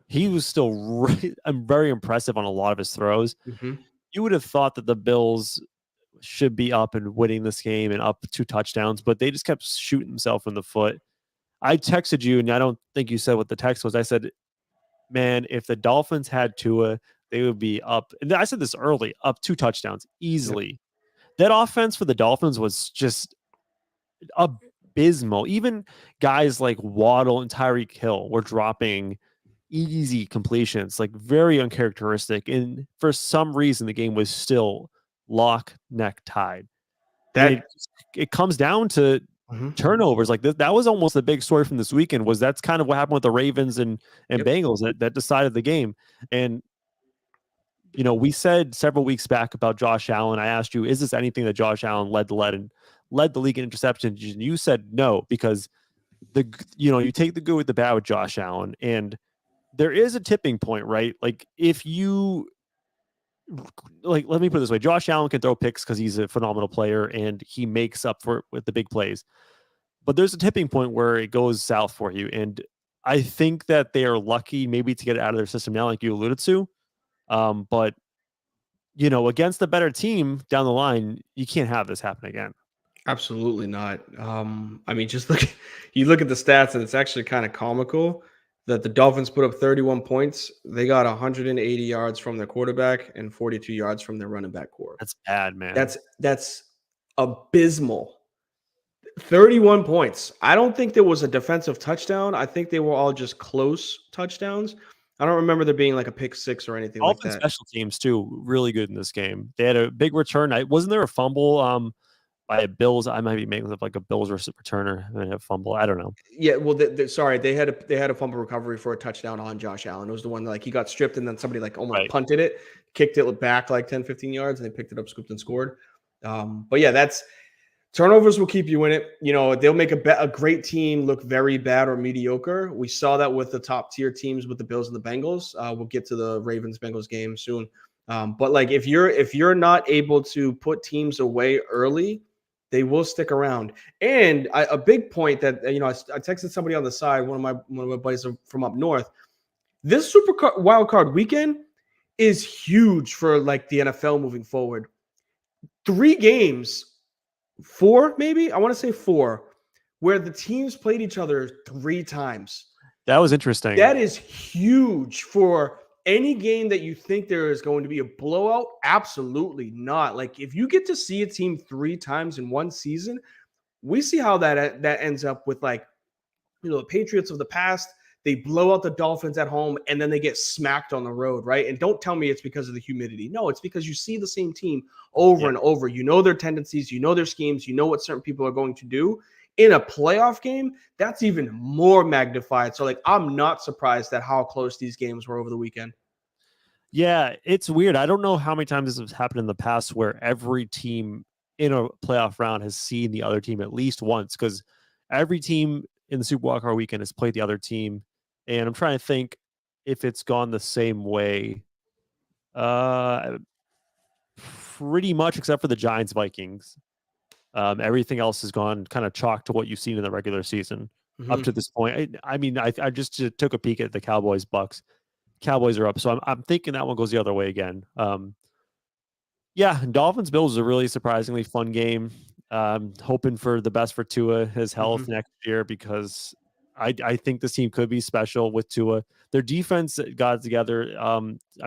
He was still very impressive on a lot of his throws. Mm-hmm. You would have thought that the Bills should be up and winning this game and up 2 touchdowns, but they just kept shooting themselves in the foot. I texted you, and I don't think you said what the text was. I said, man, if the Dolphins had Tua, they would be up. And I said this early, up 2 touchdowns easily. Yep. That offense for the Dolphins was just abysmal. Even guys like Waddle and Tyreek Hill were dropping easy completions, like very uncharacteristic. And for some reason, the game was still lock, neck tied. It comes down to turnovers. Like that was almost the big story from this weekend. That's kind of what happened with the Ravens and Bengals that decided the game. And we said several weeks back about Josh Allen. I asked you, is this anything that Josh Allen led the league in interceptions? And you said no, because you take the good with the bad with Josh Allen, and there is a tipping point, right? Like if you let me put it this way: Josh Allen can throw picks because he's a phenomenal player and he makes up for it with the big plays. But there's a tipping point where it goes south for you, and I think that they are lucky maybe to get it out of their system now, like you alluded to. But against a better team down the line, you can't have this happen again. Absolutely not. Just you look at the stats, and it's actually kind of comical that the Dolphins put up 31 points. They got 180 yards from their quarterback and 42 yards from their running back core. That's bad, man. That's abysmal. 31 points. I don't think there was a defensive touchdown. I think they were all just close touchdowns. I don't remember there being like a pick six or anything like Dolphins that. special teams too, really good in this game. They had a big return. Wasn't there a fumble by a Bills? I might be making up like a Bills returner and a fumble. I don't know. Yeah, well, sorry, they had a fumble recovery for a touchdown on Josh Allen. It was the one that, like, he got stripped and then somebody like almost punted it, kicked it back like 10, 15 yards, and they picked it up, scooped, and scored. But yeah, that's turnovers will keep you in it. You know, they'll make a great team look very bad or mediocre. We saw that with the top tier teams with the Bills and the Bengals. We'll get to the Ravens Bengals game soon. But like if you're not able to put teams away early, they will stick around. And a big point that I texted somebody on the side, one of my buddies from up north. This wild card weekend is huge for like the NFL moving forward. 3 games. 4, maybe? I want to say 4, where the teams played each other 3 times. That was interesting. That is huge for any game that you think there is going to be a blowout. Absolutely not. Like, if you get to see a team 3 times in one season, we see how that ends up with, like, the Patriots of the past. They blow out the Dolphins at home, and then they get smacked on the road, right? And don't tell me it's because of the humidity. No, it's because you see the same team over and over. You know their tendencies. You know their schemes. You know what certain people are going to do. In a playoff game, that's even more magnified. So, like, I'm not surprised at how close these games were over the weekend. Yeah, it's weird. I don't know how many times this has happened in the past where every team in a playoff round has seen the other team at least once, because every team in the Super Wildcard weekend has played the other team. And I'm trying to think if it's gone the same way. Pretty much, except for the Giants Vikings. Everything else has gone kind of chalk to what you've seen in the regular season up to this point. I just took a peek at the Cowboys Bucks. Cowboys are up, so I'm thinking that one goes the other way again. Dolphins Bills is a really surprisingly fun game. Hoping for the best for Tua, his health next year, because I think this team could be special with Tua. Their defense got together.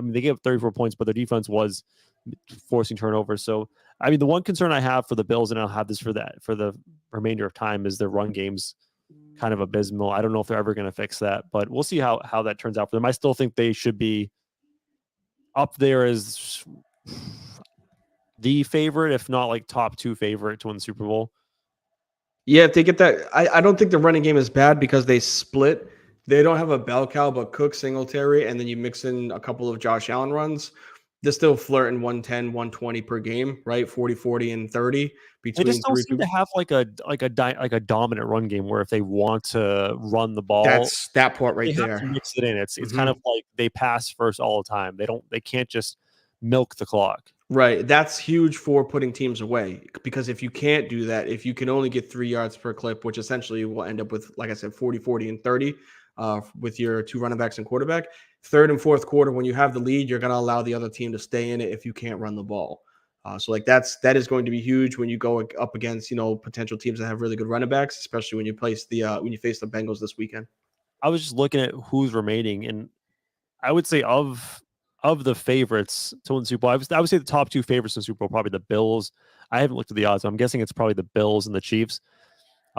They gave up 34 points, but their defense was forcing turnovers. So, the one concern I have for the Bills, and I'll have this for the remainder of time, is their run game's kind of abysmal. I don't know if they're ever going to fix that, but we'll see how that turns out for them. I still think they should be up there as the favorite, if not like top 2 favorite to win the Super Bowl. Yeah, if they get that, I don't think the running game is bad because they split. They don't have a bell cow, but Cook, Singletary, and then you mix in a couple of Josh Allen runs. They're still flirting 110, 120 per game, right? 40, 40, and 30. They just don't seem to have like a dominant run game where if they want to run the ball, that's that part right there. Have to mix it in. It's kind of like they pass first all the time. They can't just milk the clock. Right. That's huge for putting teams away, because if you can't do that, if you can only get 3 yards per clip, which essentially will end up with, like I said, 40, 40, and 30 with your 2 running backs and quarterback, 3rd and 4th quarter, when you have the lead, you're going to allow the other team to stay in it if you can't run the ball. So like that is going to be huge when you go up against, potential teams that have really good running backs, especially when you face the Bengals this weekend. I was just looking at who's remaining, and I would say of the favorites to win the Super Bowl, I would say the top 2 favorites in the Super Bowl, probably the Bills. I haven't looked at the odds, so I'm guessing it's probably the Bills and the Chiefs.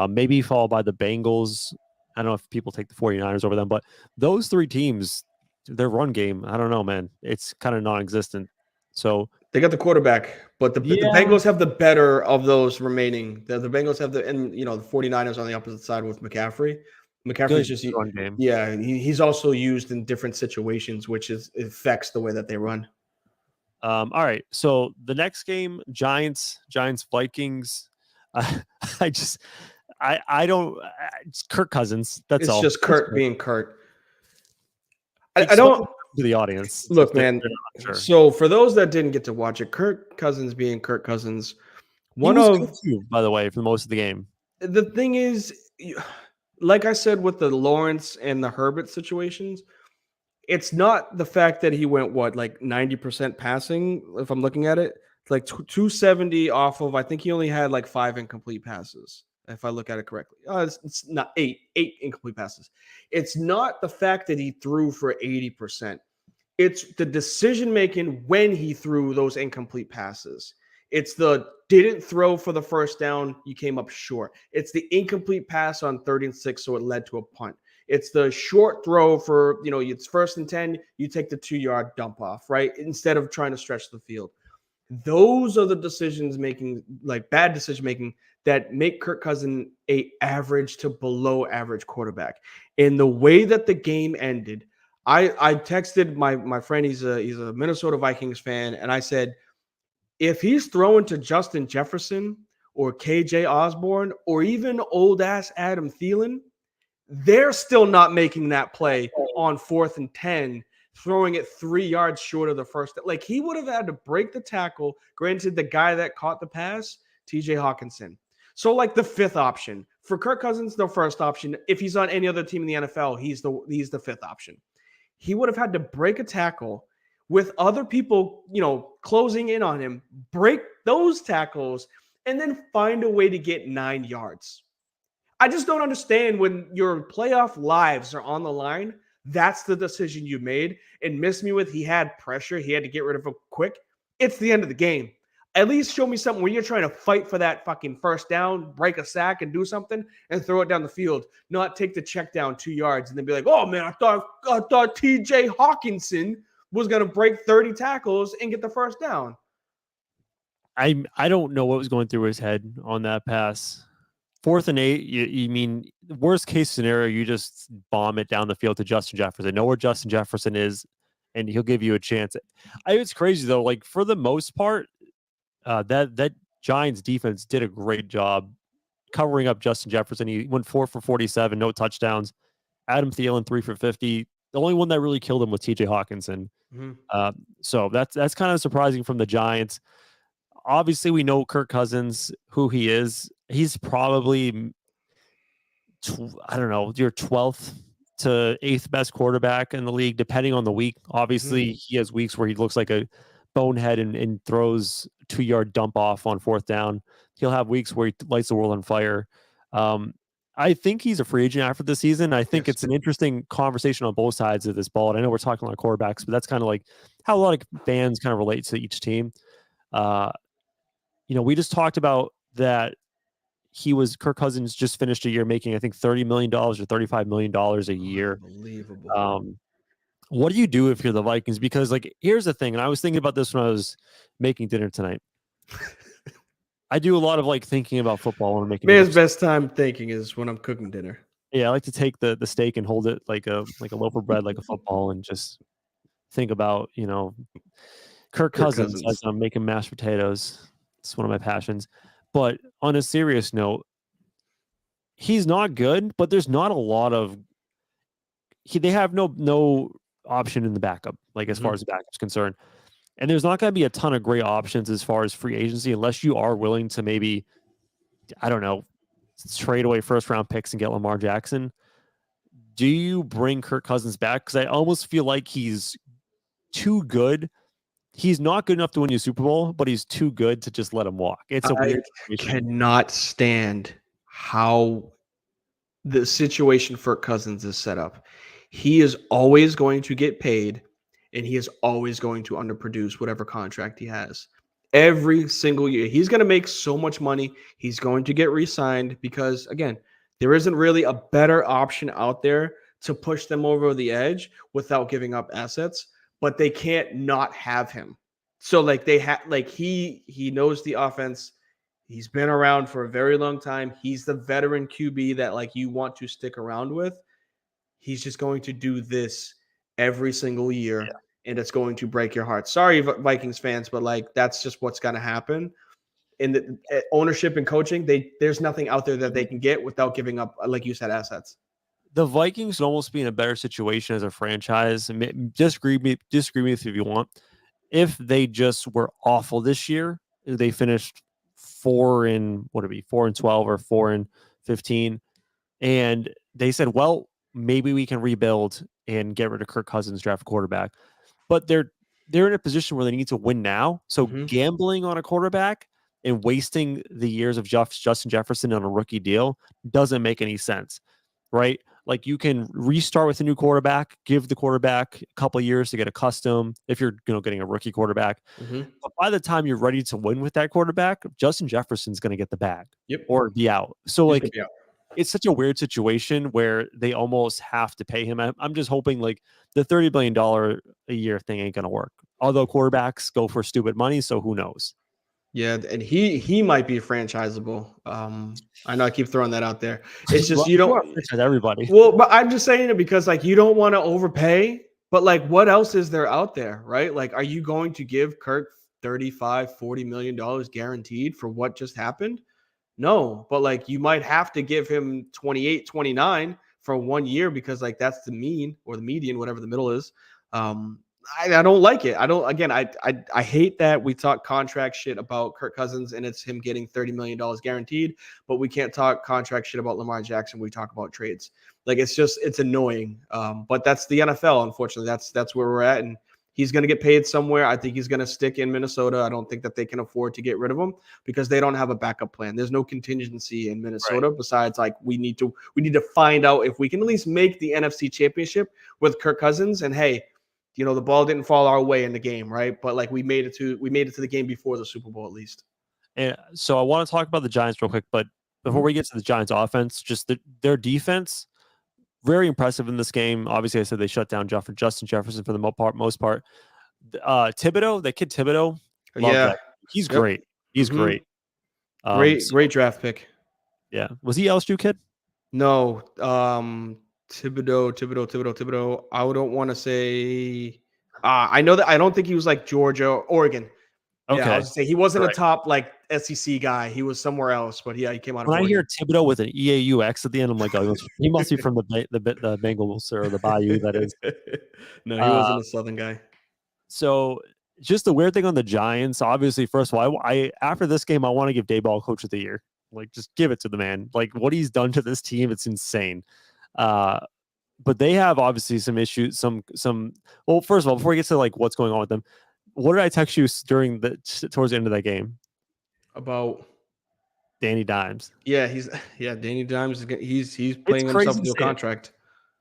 Maybe followed by the Bengals. I don't know if people take the 49ers over them, but those 3 teams, their run game, I don't know, man. It's kind of non-existent. So they got the quarterback, but the Bengals have the better of those remaining. The Bengals have the 49ers on the opposite side with McCaffrey. McCaffrey's just run game. Yeah, he's also used in different situations, which affects the way that they run. All right, so the next game, Giants Vikings. It's Kirk Cousins. That's all. It's just Kirk being Kirk. I don't to the audience. Look, man. Sure. So for those that didn't get to watch it, Kirk Cousins being Kirk Cousins, by the way, for most of the game. The thing is, like I said with the Lawrence and the Herbert situations, it's not the fact that he went 90% passing. If I'm looking at it, it's like 270 off of. I think he only had like 5 incomplete passes. If I look at it correctly, it's not 8 incomplete passes. It's not the fact that he threw for 80%. It's the decision making when he threw those incomplete passes. It's the didn't throw for the first down, you came up short. It's the incomplete pass on 3rd and 6, so it led to a punt. It's the short throw for, it's 1st and 10, you take the 2-yard dump off, right? Instead of trying to stretch the field. Those are the decisions making, like bad decision making, that make Kirk Cousins a average to below average quarterback. In the way that the game ended, I texted my friend, he's a Minnesota Vikings fan, and I said, if he's throwing to Justin Jefferson or KJ Osborne or even old ass Adam Thielen, they're still not making that play on 4th and 10, throwing it 3 yards short of the first. Like, he would have had to break the tackle. Granted, the guy that caught the pass, TJ Hawkinson. So, like, the 5th option. For Kirk Cousins, the first option. If he's on any other team in the NFL, he's the 5th option. He would have had to break a tackle with other people, closing in on him, break those tackles, and then find a way to get 9 yards. I just don't understand when your playoff lives are on the line. That's the decision you made. And miss me with, he had pressure. He had to get rid of it quick. It's the end of the game. At least show me something where you're trying to fight for that fucking first down, break a sack and do something and throw it down the field, not take the check down 2 yards and then be like, oh man, I thought TJ Hawkinson was going to break 30 tackles and get the first down. I don't know what was going through his head on that pass. 4th and 8, you mean worst case scenario, you just bomb it down the field to Justin Jefferson. Know where Justin Jefferson is, and he'll give you a chance. It's crazy though. Like, for the most part, that Giants defense did a great job covering up Justin Jefferson. He went 4 for 47, no touchdowns. Adam Thielen 3 for 50. The only one that really killed him was TJ Hawkinson. Mm-hmm. So that's kind of surprising from the Giants. Obviously, we know Kirk Cousins, who he is. He's probably, your 12th to 8th best quarterback in the league, depending on the week. Obviously, he has weeks where he looks like a bonehead and throws 2-yard dump off on 4th down. He'll have weeks where he lights the world on fire. I think he's a free agent after the season. I think it's an interesting conversation on both sides of this ball. And I know we're talking about quarterbacks, but that's kind of like how a lot of fans kind of relate to each team. We just talked about that Kirk Cousins just finished a year making, I think, $30 million or $35 million a year. Unbelievable. What do you do if you're the Vikings? Because, like, here's the thing, and I was thinking about this when I was making dinner tonight. I do a lot of thinking about football when I'm making dinner. Man's best time thinking is when I'm cooking dinner. Yeah, I like to take the steak and hold it like a loaf of bread, like a football, and just think about Kirk Cousins as I'm making mashed potatoes. It's one of my passions. But on a serious note, he's not good, but there's not a lot of they have no option in the backup, as far as the backup's concerned. And there's not going to be a ton of great options as far as free agency unless you are willing to maybe, trade away first-round picks and get Lamar Jackson. Do you bring Kirk Cousins back? Because I almost feel like he's too good. He's not good enough to win you a Super Bowl, but he's too good to just let him walk. It's a weird situation. Cannot stand how the situation for Cousins is set up. He is always going to get paid, and he is always going to underproduce whatever contract he has. Every single year. He's going to make so much money. He's going to get re-signed because, again, there isn't really a better option out there to push them over the edge without giving up assets, but they can't not have him. So, he knows the offense. He's been around for a very long time. He's the veteran QB that, you want to stick around with. He's just going to do this every single year. Yeah. And it's going to break your heart. Sorry, Vikings fans, but that's just what's going to happen. In the ownership and coaching, there's nothing out there that they can get without giving up, like you said, assets. The Vikings would almost be in a better situation as a franchise. Disagree with me if you want. If they just were awful this year, they finished 4-12 or 4-15, and they said, well, maybe we can rebuild and get rid of Kirk Cousins, draft a quarterback. But they're in a position where they need to win now. So gambling on a quarterback and wasting the years of Justin Jefferson on a rookie deal doesn't make any sense, right? Like you can restart with a new quarterback, give the quarterback a couple of years to get accustomed if you're getting a rookie quarterback. But by the time you're ready to win with that quarterback, Justin Jefferson's going to get the bag or be out. So like it's such a weird situation where they almost have to pay him. I'm just hoping like the $30 billion a year thing ain't going to work. Although quarterbacks go for stupid money, so who knows? Yeah, and he might be franchisable. I know I keep throwing that out there. It's just you don't franchise everybody. Well, but I'm just saying it because like you don't want to overpay, but like what else is there out there, right? Like, are you going to give Kirk 35, $40 million guaranteed for what just happened? No, but like you might have to give him 28, 29 for 1 year because like that's the mean or the median, whatever the middle is. I don't like it. I hate that we talk contract shit about Kirk Cousins and it's him getting $30 million guaranteed, but we can't talk contract shit about Lamar Jackson when we talk about trades. Like it's annoying. But that's the NFL, unfortunately. That's where we're at. And he's going to get paid somewhere. I think he's going to stick in Minnesota. I don't think that they can afford to get rid of him because they don't have a backup plan. There's no contingency in Minnesota besides like we need to find out if we can at least make the NFC Championship with Kirk Cousins. And hey, the ball didn't fall our way in the game, right? But like we made it to the game before the Super Bowl at least. And so I want to talk about the Giants real quick, but before we get to the Giants offense, just their defense, very impressive in this game. Obviously, I said they shut down Justin Jefferson for the most part. Thibodeau, that kid Thibodeau, that. He's great. He's great. Great draft pick. Yeah. Was he LSU kid? No. Thibodeau. I don't want to say. I know that I don't think he was like Georgia or Oregon. Okay. Yeah, I was say he wasn't a top like SEC guy. He was somewhere else, but yeah, he came out. When I hear Thibodeau with an EAUX at the end, I'm like, oh, he must be from the Bengals or the Bayou. That is. No, he wasn't a Southern guy. So just the weird thing on the Giants. Obviously, first of all, I after this game, I want to give Daboll Coach of the Year. Like, just give it to the man. Like what he's done to this team, it's insane. But they have obviously some issues. Well, first of all, before we get to like what's going on with them, what did I text you towards the end of that game about Danny Dimes? Yeah, Danny Dimes. He's playing himself into a contract.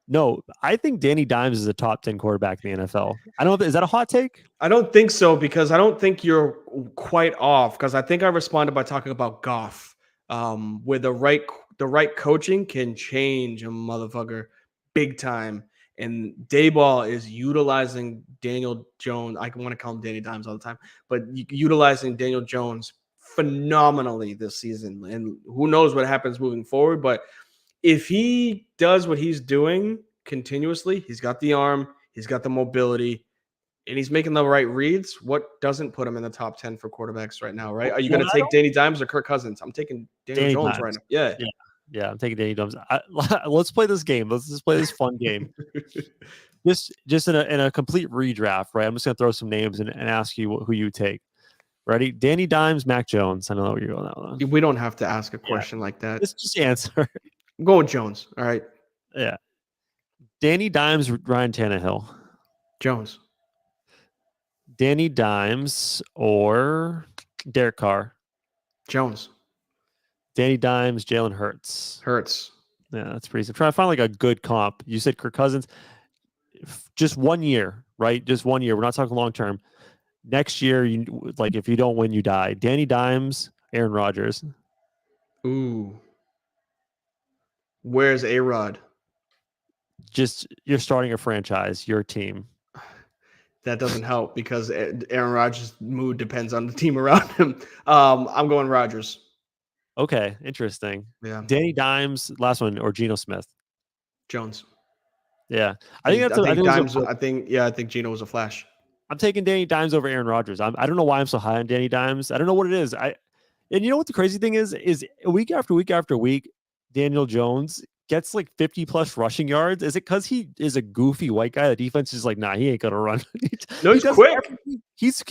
No, I think Danny Dimes is a top 10 quarterback in the NFL. I don't know. Is that a hot take? I don't think so because I don't think you're quite off. Because I think I responded by talking about Goff, where the right coaching can change a motherfucker big time. And Daboll is utilizing Daniel Jones. I want to call him Danny Dimes all the time, but utilizing Daniel Jones phenomenally this season. And who knows what happens moving forward. But if he does what he's doing continuously, he's got the arm, he's got the mobility, and he's making the right reads. What doesn't put him in the top 10 for quarterbacks right now, right? Are you going to take Danny Dimes or Kirk Cousins? I'm taking Daniel Jones right now. Yeah, I'm taking Danny Dimes. Let's play this game. Let's just play this fun game. just in a complete redraft, right? I'm just going to throw some names and ask you who you take. Ready? Danny Dimes, Mac Jones. I don't know where you're going that one. We don't have to ask a question like that. Just answer. I'm going Jones. All right. Yeah. Danny Dimes, Ryan Tannehill. Jones. Danny Dimes or Derek Carr. Jones. Danny Dimes, Jalen Hurts. Hurts. Yeah, that's pretty. I'm trying to find like a good comp. You said Kirk Cousins. Just 1 year, right? Just 1 year. We're not talking long term. Next year, if you don't win, you die. Danny Dimes, Aaron Rodgers. Ooh. Where's A-Rod? Just you're starting a franchise, your team. That doesn't help because Aaron Rodgers' mood depends on the team around him. I'm going Rodgers. Okay, interesting. Yeah. Danny Dimes, last one, or Geno Smith. Jones. Yeah, I think Geno was a flash. I'm taking Danny Dimes over Aaron Rodgers. I don't know why I'm so high on Danny Dimes. I don't know what it is. And you know what the crazy thing is week after week after week, Daniel Jones gets like 50 plus rushing yards. Is it because he is a goofy white guy? The defense is like, nah, he ain't gonna run. No, he's quick. He's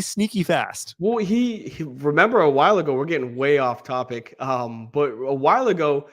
sneaky fast. Well, he remember a while ago, we're getting way off topic. But a while ago,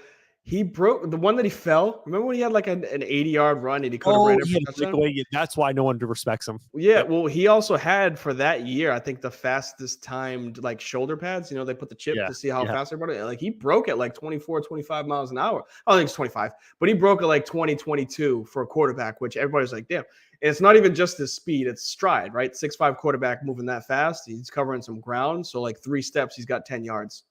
He broke the one that he fell. Remember when he had like an 80-yard run and he could have Oh, ran it he for had a touchdown? breakaway. Yeah, that's why no one respects him. Yeah, Yep. well, he also had for that year, I think the fastest timed like shoulder pads. They put the chip Yeah, to see how yeah. fast they brought it. Like he broke at like 24, 25 miles an hour. I don't think it's 25, but he broke at like 20, 22 for a quarterback, which everybody's like, damn. And it's not even just his speed, it's stride, right? 6'5" quarterback moving that fast. He's covering some ground. So like 3 steps, he's got 10 yards.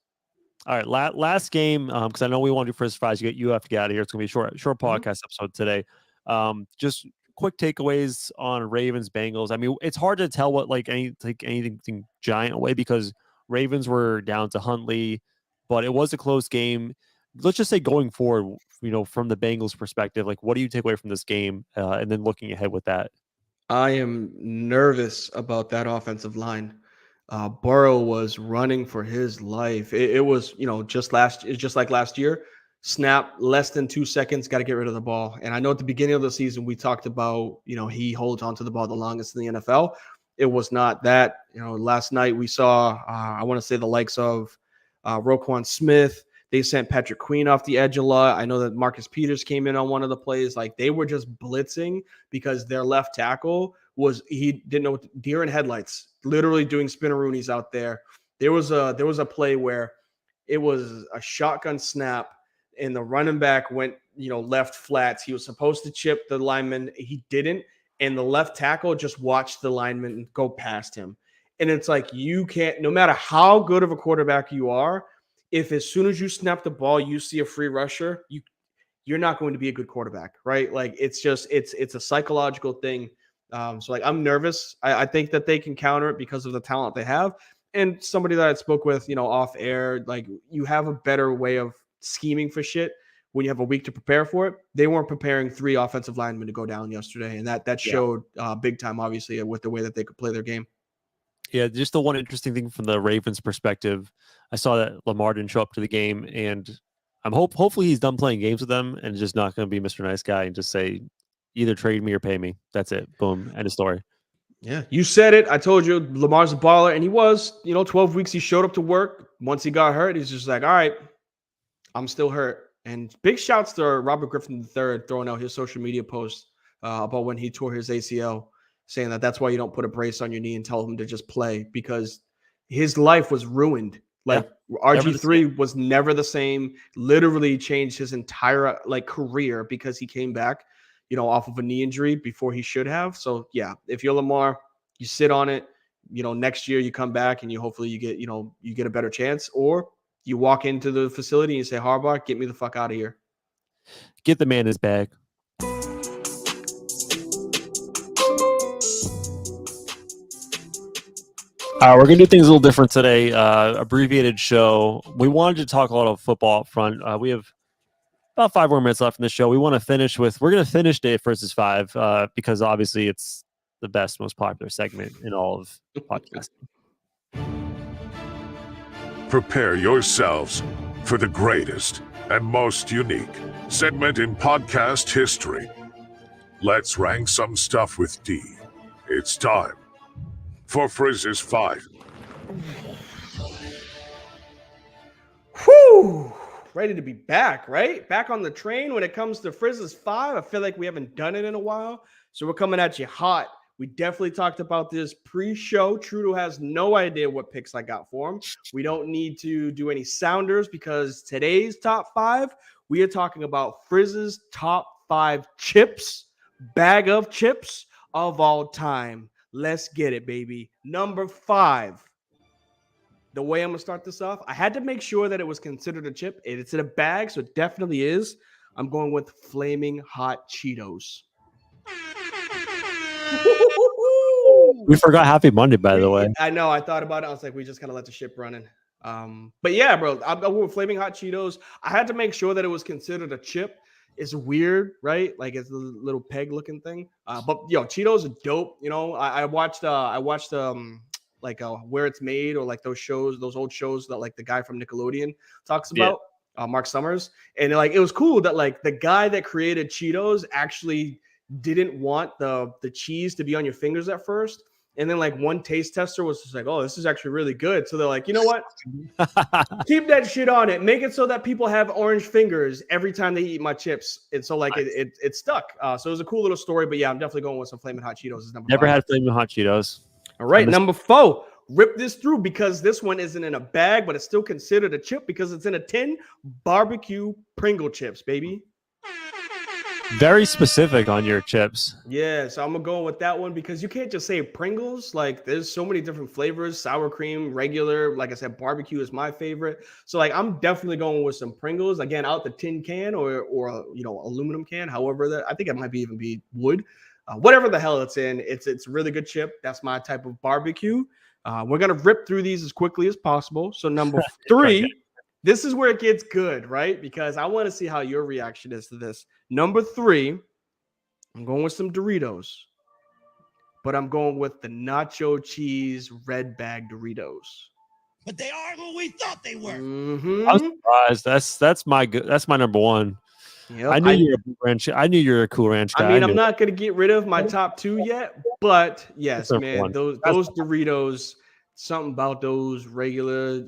All right, last game, because I know we want to do first fries. You have to get out of here. It's gonna be a short podcast episode today. Just quick takeaways on Ravens Bengals. I mean, it's hard to tell what anything giant away because Ravens were down to Huntley, but it was a close game. Let's just say going forward, from the Bengals perspective, like what do you take away from this game, and then looking ahead with that? I am nervous about that offensive line. Burrow was running for his life. It was, just like last year. Snap less than 2 seconds, got to get rid of the ball. And I know at the beginning of the season we talked about, he holds onto the ball the longest in the NFL. It was not that. Last night we saw, I want to say the likes of Roquan Smith. They sent Patrick Queen off the edge a lot. I know that Marcus Peters came in on one of the plays. Like they were just blitzing because their left tackle he didn't know deer in headlights, literally doing spinaroonies out there. There was a play where it was a shotgun snap and the running back went, left flats. He was supposed to chip the lineman. He didn't. And the left tackle just watched the lineman go past him. And it's like, you can't, no matter how good of a quarterback you are, if as soon as you snap the ball, you see a free rusher, you're not going to be a good quarterback, right? Like it's a psychological thing. So like I'm nervous. I think that they can counter it because of the talent they have. And somebody that I spoke with, off air, like you have a better way of scheming for shit when you have a week to prepare for it. They weren't preparing 3 offensive linemen to go down yesterday, and that showed big time, obviously, with the way that they could play their game. Yeah, just the one interesting thing from the Ravens perspective, I saw that Lamar didn't show up to the game, and I'm hopefully he's done playing games with them and just not going to be Mr. Nice Guy and just say either trade me or pay me. That's it. Boom. End of story. Yeah, you said it. I told you Lamar's a baller, and he was. 12 weeks he showed up to work. Once he got hurt, he's just like, all right, I'm still hurt. And big shouts to Robert Griffin III throwing out his social media post about when he tore his ACL, saying that that's why you don't put a brace on your knee and tell him to just play because his life was ruined. Like RG3 was never the same, literally changed his entire career because he came back, off of a knee injury before he should have. So yeah, if you're Lamar, you sit on it, next year you come back and hopefully you get a better chance, or you walk into the facility and you say, Harbaugh, get me the fuck out of here. Get the man his bag. We're going to do things a little different today. Abbreviated show. We wanted to talk a lot of football up front. We have about 5 more minutes left in the show. We're going to finish Dave versus 5 because obviously it's the best, most popular segment in all of podcasting. Prepare yourselves for the greatest and most unique segment in podcast history. Let's rank some stuff with D. It's time for Frizz's 5. Whew! Ready to be back, right? Back on the train when it comes to Frizz's 5. I feel like we haven't done it in a while. So we're coming at you hot. We definitely talked about this pre-show. Trudeau has no idea what picks I got for him. We don't need to do any sounders because today's top 5, we are talking about Frizz's top 5 bag of chips of all time. Let's get it, baby. Number 5. The way I'm going to start this off, I had to make sure that it was considered a chip. It's in a bag, so it definitely is. I'm going with Flaming Hot Cheetos. We forgot Happy Monday, by the way. I know. I thought about it. I was like, we just kind of let the ship running. But yeah, bro, I'm going with Flaming Hot Cheetos. I had to make sure that it was considered a chip. It's weird, right? Like it's a little peg looking thing. But Cheetos are dope. I watched Where It's Made, or like those old shows that like the guy from Nickelodeon talks about, Mark Summers. And it was cool that like the guy that created Cheetos actually didn't want the cheese to be on your fingers at first. And then like one taste tester was just like, oh, this is actually really good. So they're like, you know what? Keep that shit on it. Make it so that people have orange fingers every time they eat my chips. And so like it stuck. So it was a cool little story. But yeah, I'm definitely going with some Flamin' Hot Cheetos. Is Never 5. had Flamin' Hot Cheetos. All right, number 4. Rip this through because this one isn't in a bag, but it's still considered a chip because it's in a tin. Barbecue Pringle chips, baby. Very specific on your chips. Yeah, so I'm gonna go with that one because you can't just say Pringles. Like, there's so many different flavors: sour cream, regular. Like I said, barbecue is my favorite. So, like, I'm definitely going with some Pringles. Again, out the tin can or aluminum can. However, that I think it might be even be wood, whatever the hell it's in. It's a really good chip. That's my type of barbecue. We're gonna rip through these as quickly as possible. So, number 3. This is where it gets good, right? Because I want to see how your reaction is to this. Number 3, I'm going with some Doritos, but I'm going with the nacho cheese red bag Doritos. But they are who we thought they were. Mm-hmm. I'm surprised. That's my number 1. Yep. I knew you were a Cool Ranch. I knew you were a Cool Ranch guy. I mean, I'm not gonna get rid of my top 2 yet, but yes, man, those Doritos, something about those regular,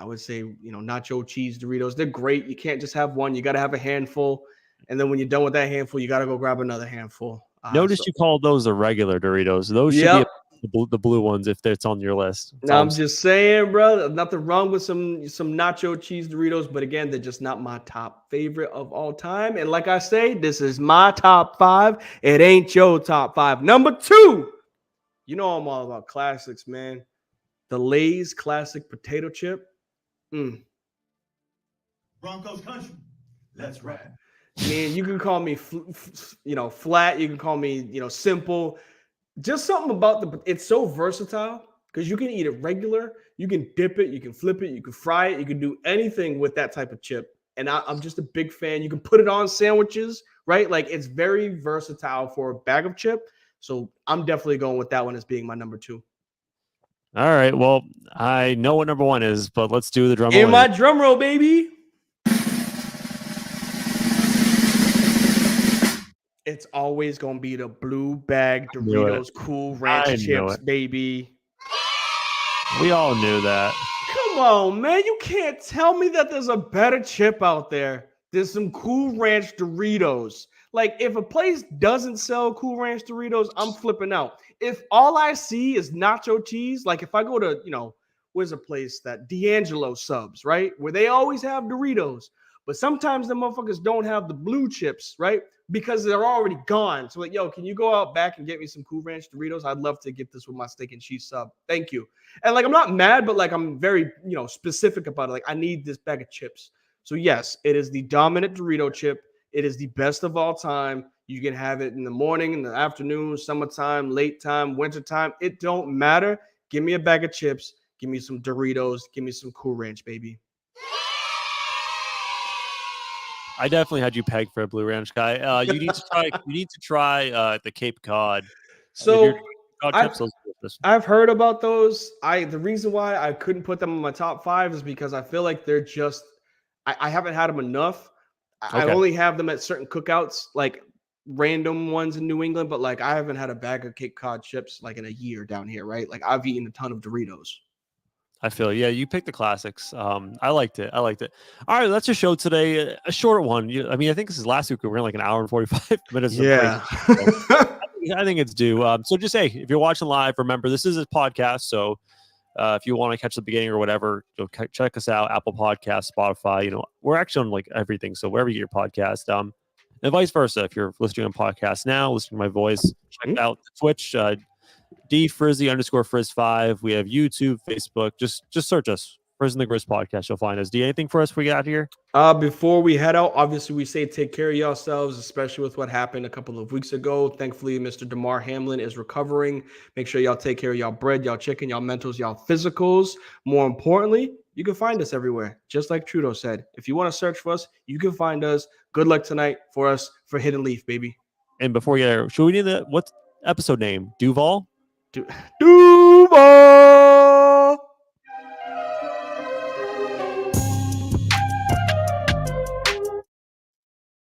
I would say, nacho cheese Doritos. They're great. You can't just have one. You got to have a handful. And then when you're done with that handful, you got to go grab another handful. Notice you called those the regular Doritos. Those should be the blue ones if it's on your list. Now, I'm just saying, bro, nothing wrong with some nacho cheese Doritos. But again, they're just not my top favorite of all time. And like I say, this is my top 5. It ain't your top 5. Number 2, I'm all about classics, man. The Lay's classic potato chip. Broncos country. Let's ride. Man, you can call me, flat. You can call me, simple. Just something about it's so versatile because you can eat it regular. You can dip it. You can flip it. You can fry it. You can do anything with that type of chip. And I'm just a big fan. You can put it on sandwiches, right? Like, it's very versatile for a bag of chip. So I'm definitely going with that one as being my number 2. All right. Well, I know what number 1 is, but let's do the drum roll. In my drum roll, baby. It's always going to be the blue bag Doritos Cool Ranch chips, baby. We all knew that. Come on, man. You can't tell me that there's a better chip out there. There's some Cool Ranch Doritos. Like, if a place doesn't sell Cool Ranch Doritos, I'm flipping out. If all I see is nacho cheese, like if I go to, where's a place that D'Angelo subs, right? Where they always have Doritos, but sometimes the motherfuckers don't have the blue chips, right? Because they're already gone. So like, yo, can you go out back and get me some Cool Ranch Doritos? I'd love to get this with my steak and cheese sub. Thank you. And like, I'm not mad, but like, I'm very, specific about it. Like, I need this bag of chips. So yes, it is the dominant Dorito chip. It is the best of all time. You can have it in the morning, in the afternoon, summertime, late time, wintertime. It don't matter. Give me a bag of chips. Give me some Doritos. Give me some Cool Ranch, baby. I definitely had you pegged for a Blue Ranch guy. You need to try. You need to try the Cape Cod. So I've heard about those. The reason why I couldn't put them in my top 5 is because I feel like they're just. I haven't had them enough. I only have them at certain cookouts, like random ones in New England. But like, I haven't had a bag of Cape Cod chips like in a year down here, right? Like, I've eaten a ton of Doritos. I feel, yeah, you picked the classics. I liked it. All right, that's your show today. A short one. I mean, I think this is last week. We were in like an hour and 45 minutes. Yeah. I think it's due. So just say, if you're watching live, remember this is a podcast. So if you want to catch the beginning or whatever, check us out. Apple Podcasts, Spotify. We're actually on like everything. So wherever you get your podcast, and vice versa. If you're listening on podcast now, listening to my voice, check out Twitch. D_Frizzy_Frizz5. We have YouTube, Facebook. Just search us. Frizz and the Grizz podcast. You'll find us. Do you have anything for us we got here? Before we head out, obviously we say take care of yourselves, especially with what happened a couple of weeks ago. Thankfully, Mr. DeMar Hamlin is recovering. Make sure y'all take care of y'all bread, y'all chicken, y'all mentals, y'all physicals. More importantly, you can find us everywhere. Just like Trudeau said, if you want to search for us, you can find us. Good luck tonight for us for Hidden Leaf, baby. And before you get there, should we need what's episode name? Duval? Duval!